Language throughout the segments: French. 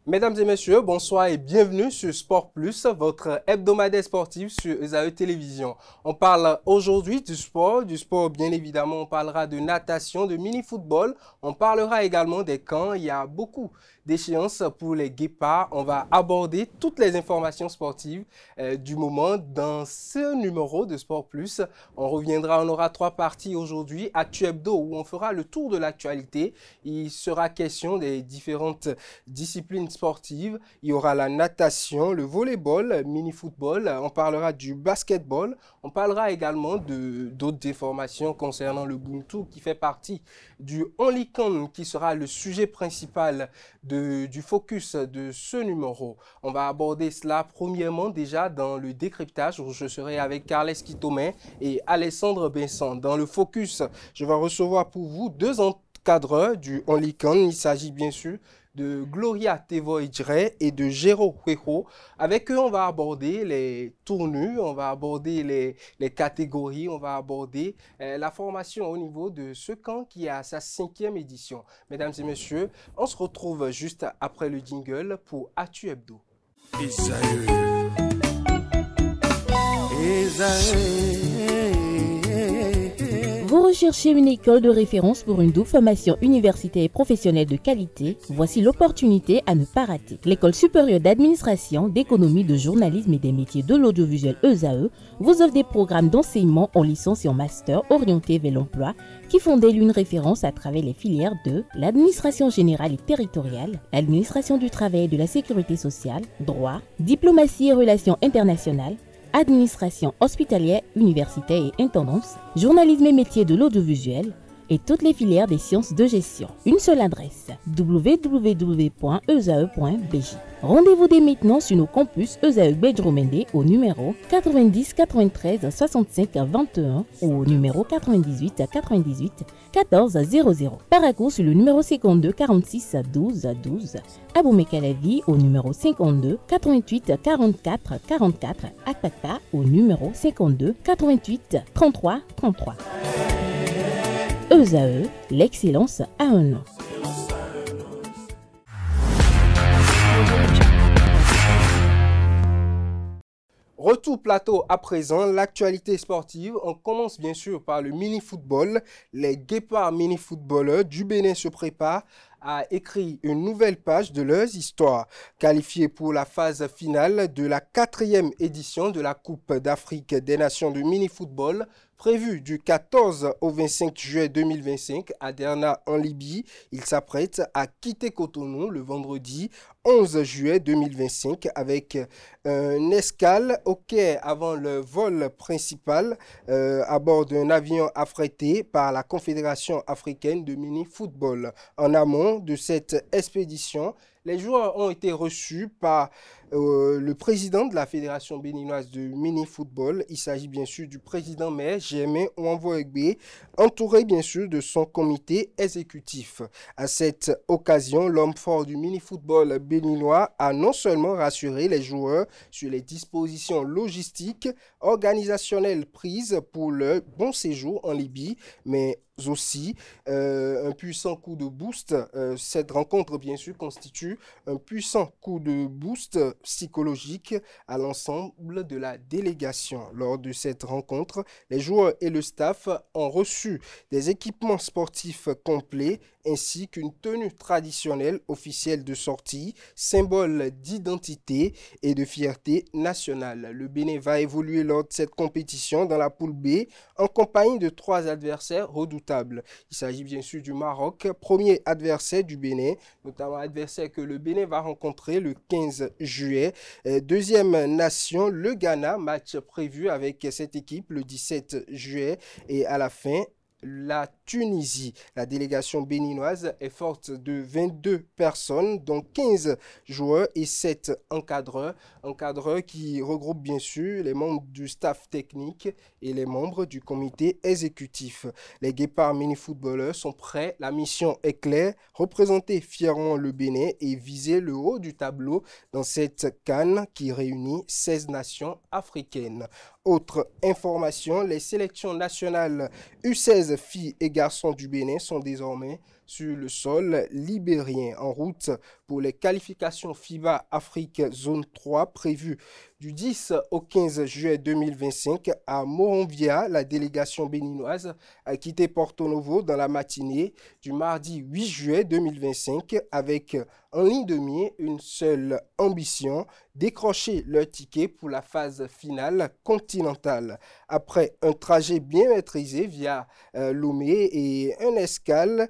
Mesdames et messieurs, bonsoir et bienvenue sur Sport Plus, votre hebdomadaire sportif sur ESAE Télévision. On parle aujourd'hui du sport bien évidemment, on parlera de natation, de mini-football, on parlera également des camps, il y a beaucoup d'échéances pour les guépards. On va aborder toutes les informations sportives du moment dans ce numéro de Sport Plus. On aura 3 parties aujourd'hui, Actu Hebdo où on fera le tour de l'actualité. Il sera question des différentes disciplines sportives. Il y aura la natation, le volleyball, mini-football. On parlera du basketball. On parlera également d'autres informations concernant le Buntu qui fait partie du Onlycan qui sera le sujet principal du focus de ce numéro. On va aborder cela premièrement déjà dans le décryptage où je serai avec Carles Quitomain et Alessandre Benson. Dans le focus, je vais recevoir pour vous 2 encadreurs du Onlycan. Il s'agit bien sûr de Gloria Tevoidre et de Jero Huejo. Avec eux, on va aborder les tournures, on va aborder les catégories, on va aborder la formation au niveau de ce camp qui a sa 5e édition. Mesdames et messieurs, on se retrouve juste après le jingle pour Actu Hebdo. Vous recherchez une école de référence pour une double formation universitaire et professionnelle de qualité? Voici l'opportunité à ne pas rater. L'École supérieure d'administration, d'économie, de journalisme et des métiers de l'audiovisuel ESAE vous offre des programmes d'enseignement en licence et en master orientés vers l'emploi qui font d'elle une référence à travers les filières de l'administration générale et territoriale, l'administration du travail et de la sécurité sociale, droit, diplomatie et relations internationales, administration hospitalière, universitaire et intendance, journalisme et métiers de l'audiovisuel et toutes les filières des sciences de gestion. Une seule adresse, www.esae.bj. Rendez-vous dès maintenant sur nos campus ESAE Bedromende au numéro 90 93 65 21 ou au numéro 98 98 14 00. Paracourt sur le numéro 52 46 12 12. Aboumé-Calavi au numéro 52 88 44 44. Akpaka au numéro 52 88 33 33. ESAE, l'excellence à un nom. Retour plateau à présent, l'actualité sportive. On commence bien sûr par le mini-football. Les guépards mini-footballeurs du Bénin se préparent à écrire une nouvelle page de leurs histoires. Qualifiés pour la phase finale de la 4e édition de la Coupe d'Afrique des Nations de mini-football, prévue du 14 au 25 juillet 2025 à Derna en Libye, ils s'apprêtent à quitter Cotonou le vendredi 11 juillet 2025 avec une escale au Caire avant le vol principal à bord d'un avion affrété par la Confédération africaine de mini-football. En amont de cette expédition, les joueurs ont été reçus par le président de la Fédération béninoise de mini-football. Il s'agit bien sûr du président maire Germain Ouanvoegbe, entouré bien sûr de son comité exécutif. À cette occasion, l'homme fort du mini-football béninois a non seulement rassuré les joueurs sur les dispositions logistiques, organisationnelles prises pour leur bon séjour en Libye, mais aussi un puissant coup de boost. Cette rencontre, bien sûr, constitue un puissant coup de boost psychologique à l'ensemble de la délégation. Lors de cette rencontre, les joueurs et le staff ont reçu des équipements sportifs complets ainsi qu'une tenue traditionnelle officielle de sortie, symbole d'identité et de fierté nationale. Le Bénin va évoluer lors de cette compétition dans la poule B en compagnie de 3 adversaires redoutables. Il s'agit bien sûr du Maroc, premier adversaire du Bénin, notamment adversaire que le Bénin va rencontrer le 15 juillet. Deuxième nation, le Ghana, match prévu avec cette équipe le 17 juillet et à la fin, la Tunisie. La délégation béninoise est forte de 22 personnes, dont 15 joueurs et 7 encadreurs. Encadreurs qui regroupent bien sûr les membres du staff technique et les membres du comité exécutif. Les guépards mini-footballeurs sont prêts, la mission est claire, représenter fièrement le Bénin et viser le haut du tableau dans cette CAN qui réunit 16 nations africaines. Autre information, les sélections nationales U16 filles et garçons du Bénin sont désormais sur le sol libérien. En route pour les qualifications FIBA Afrique Zone 3 prévues du 10 au 15 juillet 2025 à Monrovia, la délégation béninoise a quitté Porto Novo dans la matinée du mardi 8 juillet 2025 avec en ligne de mire une seule ambition, décrocher leur ticket pour la phase finale continentale. Après un trajet bien maîtrisé via Lomé et une escale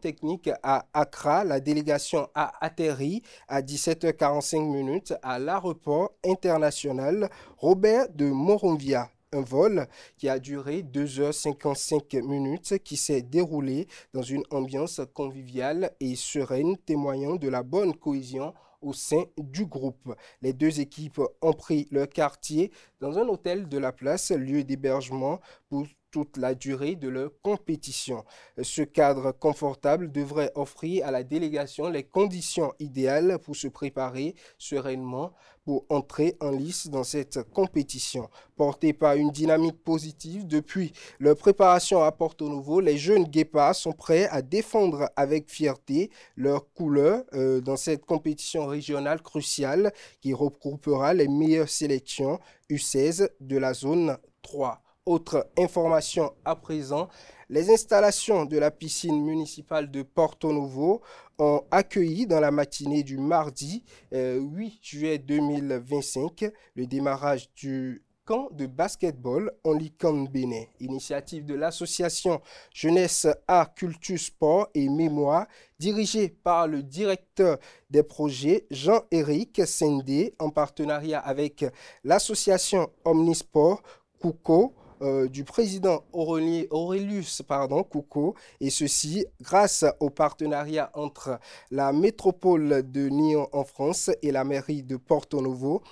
technique à Accra, la délégation a atterri à 17h45 à l'aéroport international Robert de Monrovia. Un vol qui a duré 2h55 qui s'est déroulé dans une ambiance conviviale et sereine, témoignant de la bonne cohésion au sein du groupe. Les deux équipes ont pris leur quartier dans un hôtel de la place, lieu d'hébergement pour toute la durée de leur compétition. Ce cadre confortable devrait offrir à la délégation les conditions idéales pour se préparer sereinement pour entrer en lice dans cette compétition. Portés par une dynamique positive depuis leur préparation à Porto Novo, les jeunes guépards sont prêts à défendre avec fierté leurs couleurs dans cette compétition régionale cruciale qui regroupera les meilleures sélections U16 de la zone 3. Autre information à présent, les installations de la piscine municipale de Porto Novo ont accueilli dans la matinée du mardi 8 juillet 2025 le démarrage du camp de basketball Onlycan Bénin, initiative de l'association Jeunesse, Art, Culture, Sport et Mémoire, dirigée par le directeur des projets Jean-Éric Sendé en partenariat avec l'association Omnisport Kouko, du président Aurelius Kouko, et ceci grâce au partenariat entre la métropole de Nyon en France et la mairie de Porto Novo.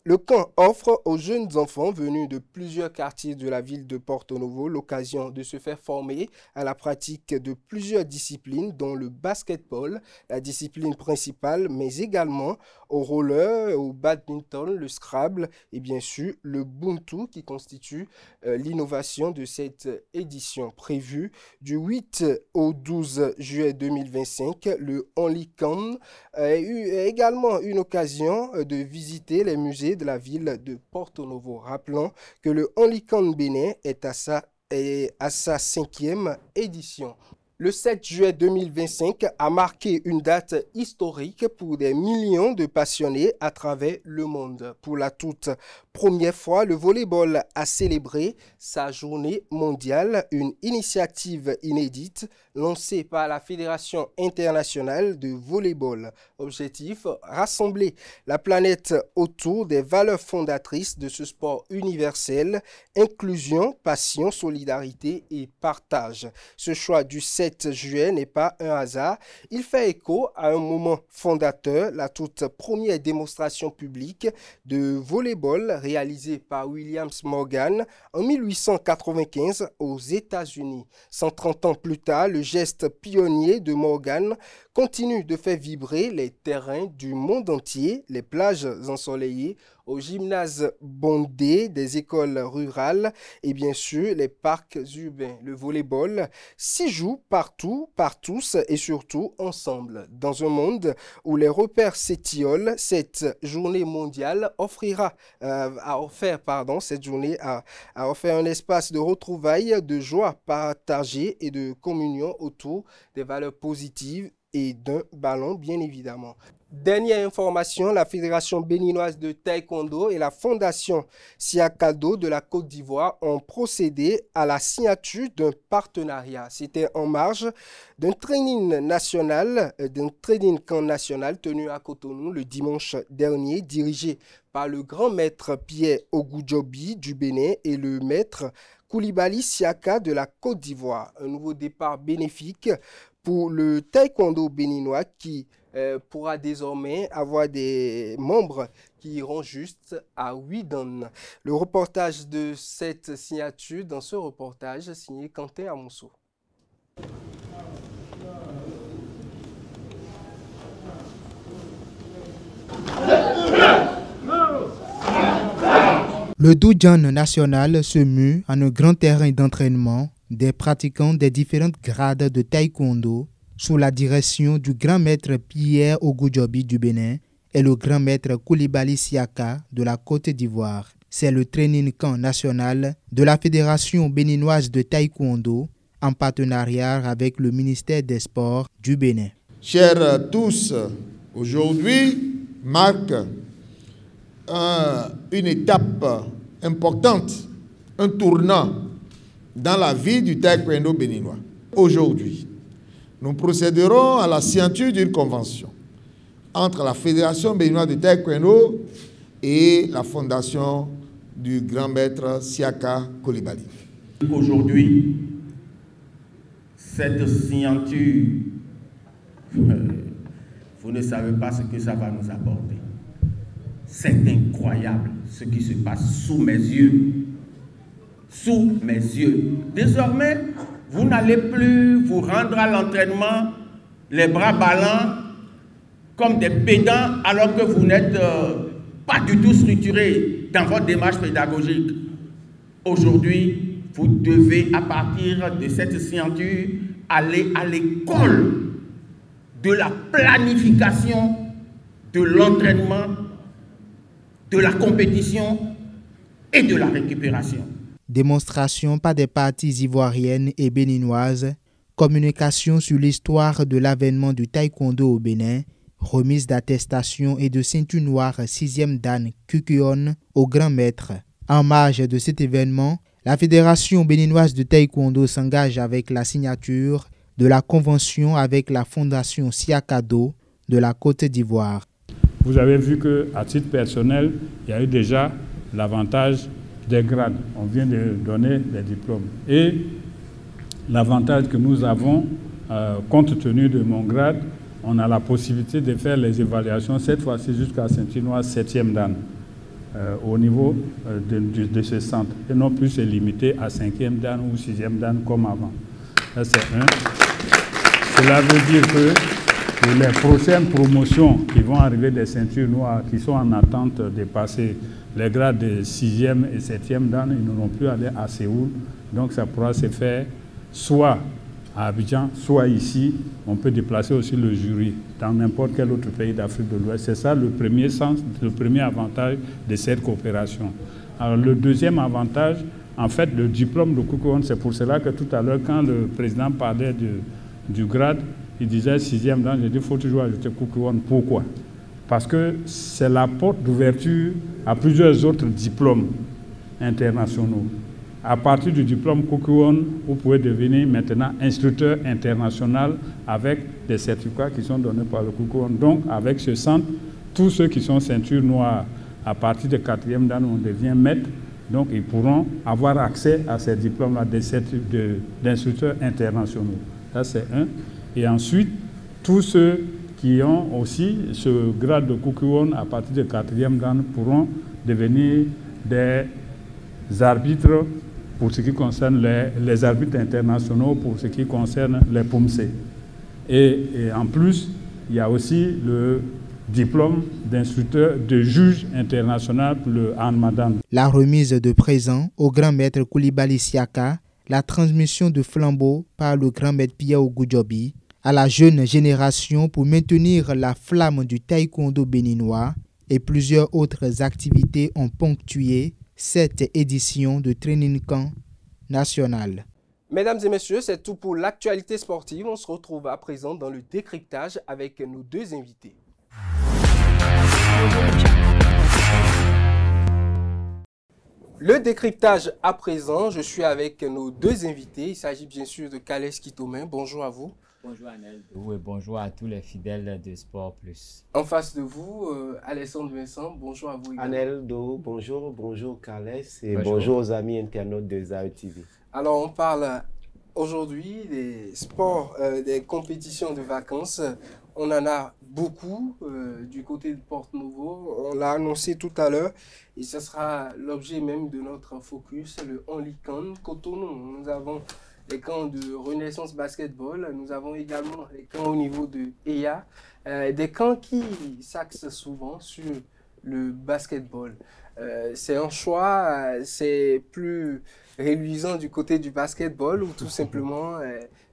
Le camp offre aux jeunes enfants venus de plusieurs quartiers de la ville de Porto Novo l'occasion de se faire former à la pratique de plusieurs disciplines, dont le basketball, la discipline principale, mais également au roller, au badminton, le Scrabble et bien sûr le Buntu qui constitue l'innovation de cette édition. Prévue du 8 au 12 juillet 2025, le Onlycan a eu également une occasion de visiter les musées de la ville de Porto Novo. Rappelons que le Onlycan Bénin est à sa 5e édition. Le 7 juillet 2025 a marqué une date historique pour des millions de passionnés à travers le monde. Pour la toute première fois, le volleyball a célébré sa journée mondiale, une initiative inédite lancée par la Fédération internationale de volleyball. Objectif, rassembler la planète autour des valeurs fondatrices de ce sport universel, inclusion, passion, solidarité et partage. Ce choix du 7 juillet n'est pas un hasard. Il fait écho à un moment fondateur, la toute première démonstration publique de volleyball réalisée par Williams Morgan en 1895 aux États-Unis. 130 ans plus tard, le geste pionnier de Morgan continue de faire vibrer les terrains du monde entier, les plages ensoleillées, aux gymnases bondés des écoles rurales et bien sûr les parcs urbains. Le volleyball s'y joue partout, par tous et surtout ensemble. Dans un monde où les repères s'étiolent, cette journée mondiale a offert un espace de retrouvailles, de joie partagée et de communion autour des valeurs positives et d'un ballon bien évidemment. Dernière information, la Fédération béninoise de taekwondo et la Fondation Siakado de la Côte d'Ivoire ont procédé à la signature d'un partenariat. C'était en marge d'un training camp national tenu à Cotonou le dimanche dernier, dirigé par le grand maître Pierre Ogudjobi du Bénin et le maître Koulibaly Siaka de la Côte d'Ivoire. Un nouveau départ bénéfique pour le taekwondo béninois qui pourra désormais avoir des membres qui iront juste à 8 dan. Le reportage de cette signature, dans ce reportage signé Quentin Amonceau. Le Doudjan national se mue en un grand terrain d'entraînement des pratiquants des différentes grades de taekwondo sous la direction du grand maître Pierre Ogudjobi du Bénin et le grand maître Koulibaly Siaka de la Côte d'Ivoire. C'est le training camp national de la Fédération béninoise de taekwondo en partenariat avec le ministère des Sports du Bénin. Chers tous, aujourd'hui marque une étape importante, un tournant dans la vie du taekwondo béninois. Aujourd'hui, nous procéderons à la signature d'une convention entre la Fédération béninoise de taekwondo et la fondation du grand maître Siaka Koulibaly. Aujourd'hui, cette signature, vous ne savez pas ce que ça va nous apporter. C'est incroyable ce qui se passe sous mes yeux. Sous mes yeux. Désormais, vous n'allez plus vous rendre à l'entraînement les bras ballants comme des pédants alors que vous n'êtes pas du tout structuré dans votre démarche pédagogique. Aujourd'hui, vous devez, à partir de cette signature, aller à l'école de la planification, de l'entraînement, de la compétition et de la récupération. Démonstration par des parties ivoiriennes et béninoises, communication sur l'histoire de l'avènement du taekwondo au Bénin, remise d'attestation et de ceinture noire 6e dan Kukuon au grand maître. En marge de cet événement, la Fédération béninoise de taekwondo s'engage avec la signature de la convention avec la Fondation Siakado de la Côte d'Ivoire. Vous avez vu qu'à titre personnel, il y a eu déjà l'avantage des grades. On vient de donner des diplômes. Et l'avantage que nous avons, compte tenu de mon grade, on a la possibilité de faire les évaluations, cette fois-ci jusqu'à ceinture noire 7e dan, au niveau de ce centre. Et non plus se limiter à 5e dan ou 6e dan comme avant. Ça, c'est un. Cela veut dire que pour les prochaines promotions qui vont arriver des ceintures noires, qui sont en attente de passer les grades de 6e et 7e dan, ils n'auront plus à aller à Séoul. Donc ça pourra se faire soit à Abidjan, soit ici. On peut déplacer aussi le jury dans n'importe quel autre pays d'Afrique de l'Ouest. C'est ça le premier sens, le premier avantage de cette coopération. Alors le deuxième avantage, en fait, le diplôme de Kukuon, c'est pour cela que tout à l'heure, quand le président parlait du grade, il disait 6e dan, j'ai dit il faut toujours ajouter Kukuon. Pourquoi? Parce que c'est la porte d'ouverture à plusieurs autres diplômes internationaux. À partir du diplôme Kukuon, vous pouvez devenir maintenant instructeur international avec des certificats qui sont donnés par le Kukuon. Donc, avec ce centre, tous ceux qui sont ceinture noire, à partir de 4e dan, on devient maître. Donc, ils pourront avoir accès à ces diplômes-là d'instructeurs internationaux. Ça, c'est un. Et ensuite, tous ceux qui ont aussi ce grade de Kukuon à partir de 4e dan pourront devenir des arbitres pour ce qui concerne les arbitres internationaux, pour ce qui concerne les POMC. Et en plus, il y a aussi le diplôme d'instructeur de juge international pour le Hanmadan. La remise de présents au grand maître Koulibaly Siaka, la transmission de flambeaux par le grand maître Pierre Ogudjobi à la jeune génération pour maintenir la flamme du taekwondo béninois et plusieurs autres activités ont ponctué cette édition de Training Camp national. Mesdames et messieurs, c'est tout pour l'actualité sportive. On se retrouve à présent dans le décryptage avec nos deux invités. Le décryptage à présent, je suis avec nos deux invités. Il s'agit bien sûr de Kales Kitomin. Bonjour à vous. Bonjour Anel et bonjour à tous les fidèles de Sport Plus. En face de vous, Alessandre Vincent, bonjour à vous. Anel Do, bonjour, bonjour Kales et bonjour aux amis internautes de Zaï TV. Alors on parle aujourd'hui des sports, des compétitions de vacances. On en a beaucoup du côté de Porte-Nouveau. On l'a annoncé tout à l'heure et ce sera l'objet même de notre focus, le Only Camp Cotonou. Nous avons les camps de Renaissance Basketball. Nous avons également les camps au niveau de EIA. Des camps qui s'axent souvent sur le basketball. C'est un choix, c'est plus réluisant du côté du basketball ou tout simplement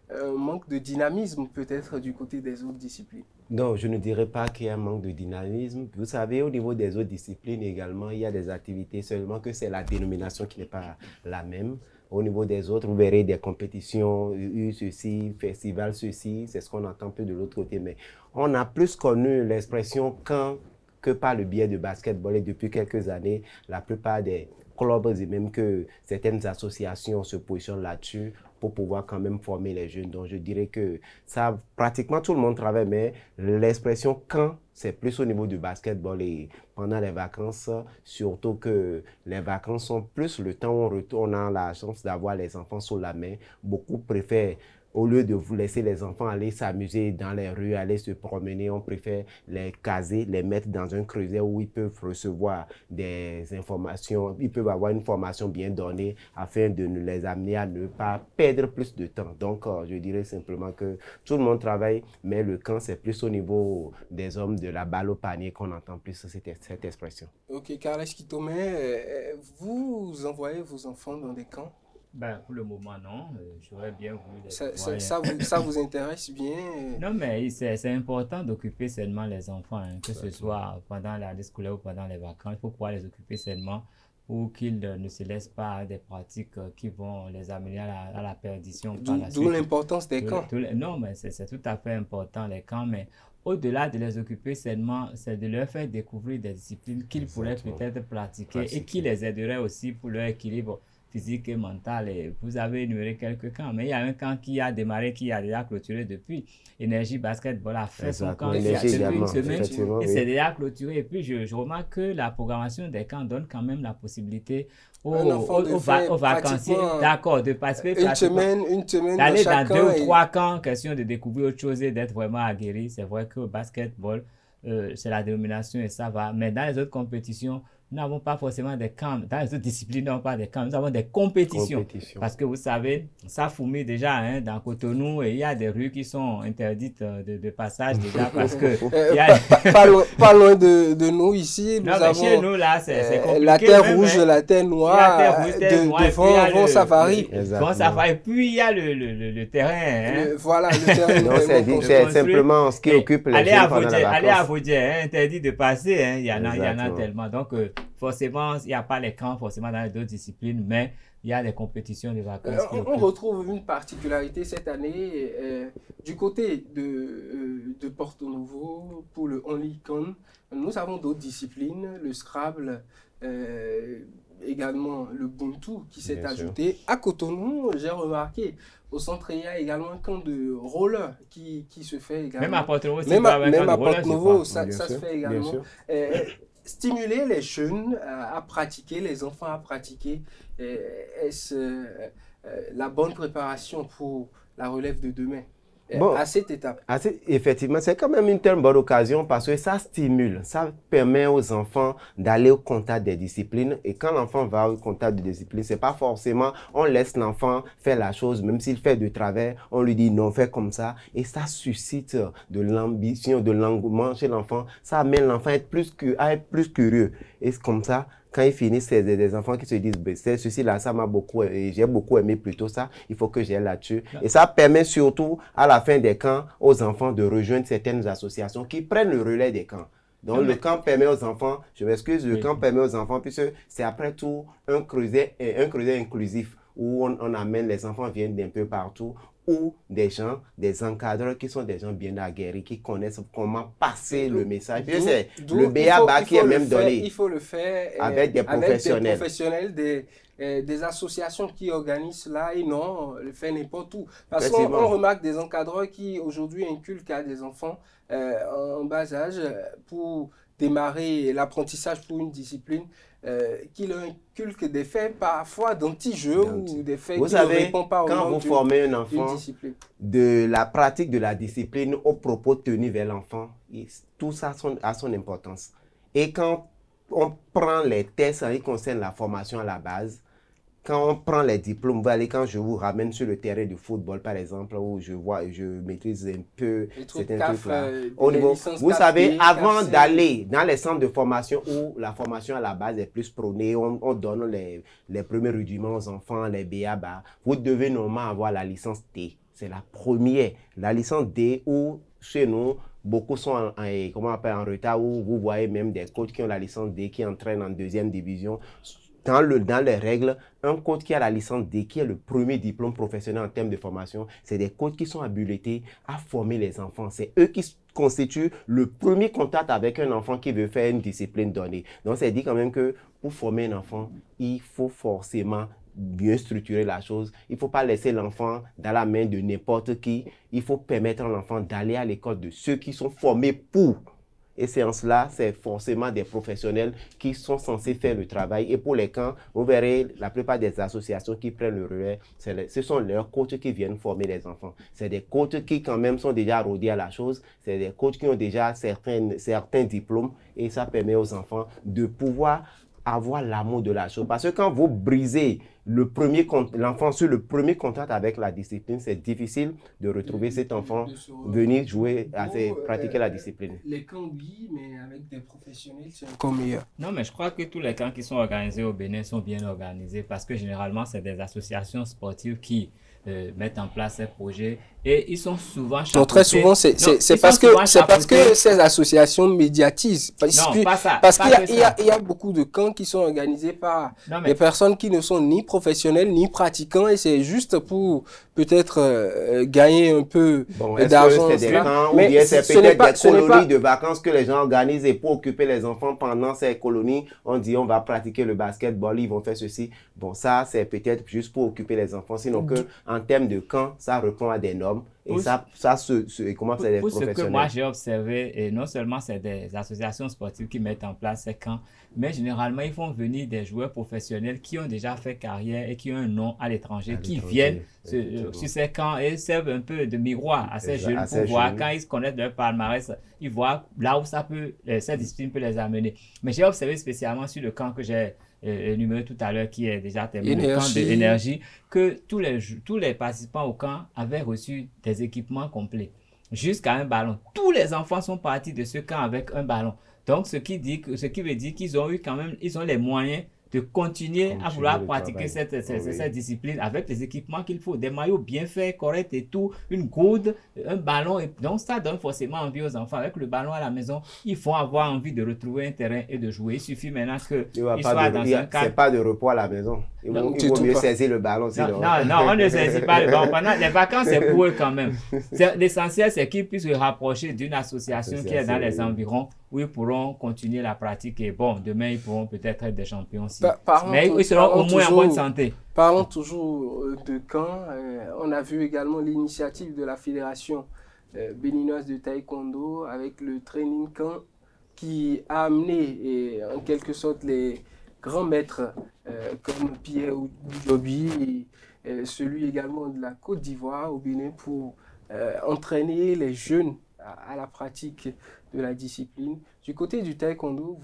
un manque de dynamisme peut-être du côté des autres disciplines? Non, je ne dirais pas qu'il y a un manque de dynamisme. Vous savez, au niveau des autres disciplines également, il y a des activités, seulement que c'est la dénomination qui n'est pas la même. Au niveau des autres, vous verrez des compétitions, ceci, festival, ceci, c'est ce qu'on entend un peu de l'autre côté. Mais on a plus connu l'expression camp que par le biais de basketball. Et depuis quelques années, la plupart des clubs et même que certaines associations se positionnent là-dessus pour pouvoir quand même former les jeunes. Donc je dirais que ça, pratiquement tout le monde travaille, mais l'expression quand, c'est plus au niveau du basketball et pendant les vacances, surtout que les vacances sont plus le temps où on retourne, on a la chance d'avoir les enfants sous la main. Beaucoup préfèrent, au lieu de vous laisser les enfants aller s'amuser dans les rues, aller se promener, on préfère les caser, les mettre dans un creuset où ils peuvent recevoir des informations, ils peuvent avoir une formation bien donnée afin de nous les amener à ne pas perdre plus de temps. Donc, je dirais simplement que tout le monde travaille, mais le camp, c'est plus au niveau des hommes de la balle au panier qu'on entend plus cette expression. Ok, Carles Kitome, vous envoyez vos enfants dans des camps? Ben, pour le moment, non. J'aurais bien voulu... Ça vous intéresse bien? Non, mais c'est important d'occuper sainement les enfants, hein, que ce soit pendant l'année scolaire ou pendant les vacances. Il faut pouvoir les occuper sainement pour qu'ils ne se laissent pas des pratiques qui vont les amener à la perdition. D'où l'importance des camps. Non, mais c'est tout à fait important, les camps, mais au-delà de les occuper sainement, c'est de leur faire découvrir des disciplines qu'ils pourraient peut-être pratiquer et qui les aideraient aussi pour leur équilibre physique et mental. Et vous avez énuméré quelques camps, mais il y a un camp qui a démarré, qui a déjà clôturé depuis. Énergie Basketball a fait son camp il y a depuis une semaine et c'est déjà clôturé. Et puis je remarque que la programmation des camps donne quand même la possibilité aux vacanciers, d'accord, de participer une semaine d'aller dans 2 ou 3 camps, question de découvrir autre chose et d'être vraiment aguerri. C'est vrai que basketball, c'est la dénomination et ça va, mais dans les autres compétitions, nous n'avons pas forcément des camps. Dans les autres disciplines, nous n'avons pas des camps. Nous avons des compétitions. Parce que vous savez, ça fourmille déjà hein, dans Cotonou et il y a des rues qui sont interdites de passage déjà parce que... pas loin de nous ici, nous avons chez nous, là, c'est compliqué. La terre rouge, la terre noire, devant Safari. Devant Safari. Puis il y a le terrain. Voilà, le terrain. C'est simplement ce qui occupe les gens pendant la vacances. Allez à Vaudier, interdit de passer. Hein, il y en a tellement. Donc, forcément, il n'y a pas les camps forcément dans les autres disciplines, mais il y a des compétitions de vacances. On retrouve une particularité cette année du côté de Porto Novo pour le Only Con. Nous avons d'autres disciplines, le Scrabble, également le Buntu qui s'est ajouté. À Cotonou, j'ai remarqué, au centre, il y a également un camp de roller qui se fait également. Même à Porto Novo, ça se fait également. Stimuler les jeunes à pratiquer, les enfants à pratiquer, est-ce la bonne préparation pour la relève de demain à cette étape? Effectivement, c'est quand même une telle bonne occasion parce que ça stimule, ça permet aux enfants d'aller au contact des disciplines. Et quand l'enfant va au contact des disciplines, c'est pas forcément on laisse l'enfant faire la chose, même s'il fait de travers, on lui dit non, fais comme ça. Et ça suscite de l'ambition, de l'engouement chez l'enfant. Ça amène l'enfant à être plus curieux. Et c'est comme ça. Quand ils finissent, c'est des enfants qui se disent, ceci là, ça m'a beaucoup, j'ai beaucoup aimé plutôt ça, il faut que j'aille là-dessus. Et ça permet surtout, à la fin des camps, aux enfants de rejoindre certaines associations qui prennent le relais des camps. Donc le camp permet aux enfants, je m'excuse, le camp permet aux enfants, puisque c'est après tout un creuset inclusif où on amène, les enfants viennent d'un peu partout, ou des gens, des encadreurs qui sont des gens bien aguerris, qui connaissent comment passer le message. C'est le BABA qui est même donné. Il faut le faire avec des professionnels. Des associations qui organisent cela et non le faire n'importe où. Parce qu'on remarque des encadreurs qui aujourd'hui inculquent à des enfants en bas âge pour démarrer l'apprentissage pour une discipline qui leur inculque des faits parfois d'anti-jeu ou des faits qui ne répondent pas aux normes. Quand vous formez un enfant de la pratique de la discipline aux propos tenus vers l'enfant, tout ça a son importance. Et quand on prend les tests en ce qui concerne la formation à la base, quand on prend les diplômes, vous voyez, quand je vous ramène sur le terrain du football, par exemple, où je maîtrise un peu certains trucs-là. Au niveau, vous savez, avant d'aller dans les centres de formation où la formation à la base est plus prônée, on donne les premiers rudiments aux enfants, les BABA, vous devez normalement avoir la licence D. C'est la première. La licence D où, chez nous, beaucoup sont en retard, où vous voyez même des coachs qui ont la licence D qui entraînent en 2e division. Dans les règles, un coach qui a la licence D, qui est le premier diplôme professionnel en termes de formation, c'est des coachs qui sont habilités à former les enfants. C'est eux qui constituent le premier contact avec un enfant qui veut faire une discipline donnée. Donc, c'est dit quand même que pour former un enfant, il faut forcément bien structurer la chose. Il ne faut pas laisser l'enfant dans la main de n'importe qui. Il faut permettre à l'enfant d'aller à l'école de ceux qui sont formés pour. Et c'est en cela, c'est forcément des professionnels qui sont censés faire le travail. Et pour les camps, vous verrez, la plupart des associations qui prennent le relais, ce sont leurs coachs qui viennent former les enfants. C'est des coachs qui quand même sont déjà rodés à la chose. C'est des coachs qui ont déjà certains diplômes. Et ça permet aux enfants de pouvoir avoir l'amour de la chose. Parce que quand vous brisez l'enfant sur le premier contact avec la discipline, c'est difficile de retrouver cet enfant venir jouer, pratiquer la discipline. Les camps, oui, mais avec des professionnels, c'est encore meilleur. Non, mais je crois que tous les camps qui sont organisés au Bénin sont bien organisés parce que généralement, c'est des associations sportives qui mettent en place ces projets et ils sont souvent chapeautés. Donc, très souvent, c'est parce que ces associations médiatisent. Parce qu'il y a beaucoup de camps qui sont organisés par des personnes qui ne sont ni professionnels ni pratiquants et c'est juste pour peut-être gagner un peu d'argent. C'est des camps ou bien c'est peut-être des colonies de vacances que les gens organisent et pour occuper les enfants pendant ces colonies, on dit on va pratiquer le basketball, ils vont faire ceci. Bon, ça, c'est peut-être juste pour occuper les enfants, sinon que en termes de camp, ça répond à des normes. Et pour ça comment c'est des professionnels. Pour ce que moi j'ai observé, et non seulement c'est des associations sportives qui mettent en place ces camps, mais généralement ils font venir des joueurs professionnels qui ont déjà fait carrière et qui ont un nom à l'étranger, qui viennent sur ces camps et servent un peu de miroir à ces jeunes pour voir quand ils connaissent leur palmarès, ils voient là où cette discipline peut les amener. Mais j'ai observé spécialement sur le camp que j'ai énuméré tout à l'heure, qui est déjà terminé, le camp de l'énergie, que tous les participants au camp avaient reçu des équipements complets, jusqu'à un ballon. Tous les enfants sont partis de ce camp avec un ballon. Donc, ce qui veut dire qu'ils ont eu quand même, ils ont les moyens de continuer à vouloir pratiquer cette discipline avec les équipements qu'il faut, des maillots bien faits, corrects et tout, une gourde, un ballon. Et donc, ça donne forcément envie aux enfants. Avec le ballon à la maison, ils vont avoir envie de retrouver un terrain et de jouer. Il suffit maintenant qu'ils soient dans un cadre. C'est pas de repos à la maison. Il vaut mieux saisir le ballon. Non, on ne saisit pas le ballon. Pendant les vacances, c'est pour eux quand même. L'essentiel, c'est qu'ils puissent se rapprocher d'une association qui est dans les environs où ils pourront continuer la pratique. Et bon, demain, ils pourront peut-être être des champions aussi. Mais ils seront au moins en bonne santé. Parlons toujours de camp. On a vu également l'initiative de la Fédération béninoise de taekwondo avec le training camp qui a amené en quelque sorte les grands maîtres comme Pierre Oudjobi et celui également de la Côte d'Ivoire au Bénin pour entraîner les jeunes à la pratique de la discipline. Du côté du taekwondo,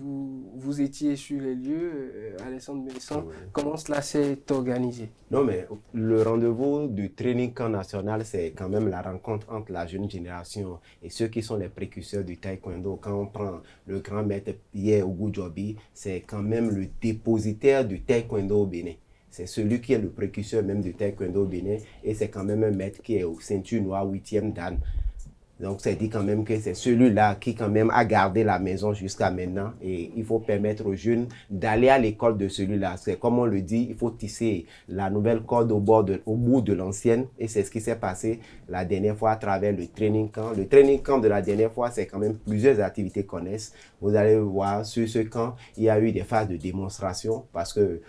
vous étiez sur les lieux, Alessandre Messan. Comment cela s'est organisé? Non, mais le rendez-vous du training camp national, c'est quand même la rencontre entre la jeune génération et ceux qui sont les précurseurs du taekwondo. Quand on prend le grand maître Pierre Oudjobi, c'est quand même le dépositaire du taekwondo au Bénin. C'est celui qui est le précurseur même du taekwondo au Bénin et c'est quand même un maître qui est au ceinture noire 8e dan. Donc, c'est dit quand même que c'est celui-là qui quand même a gardé la maison jusqu'à maintenant. Et il faut permettre aux jeunes d'aller à l'école de celui-là. C'est comme on le dit, il faut tisser la nouvelle corde au bout de l'ancienne. Et c'est ce qui s'est passé la dernière fois à travers le training camp. Le training camp de la dernière fois, c'est quand même plusieurs activités qu'on connaisse. Vous allez voir sur ce camp, il y a eu des phases de démonstration parce que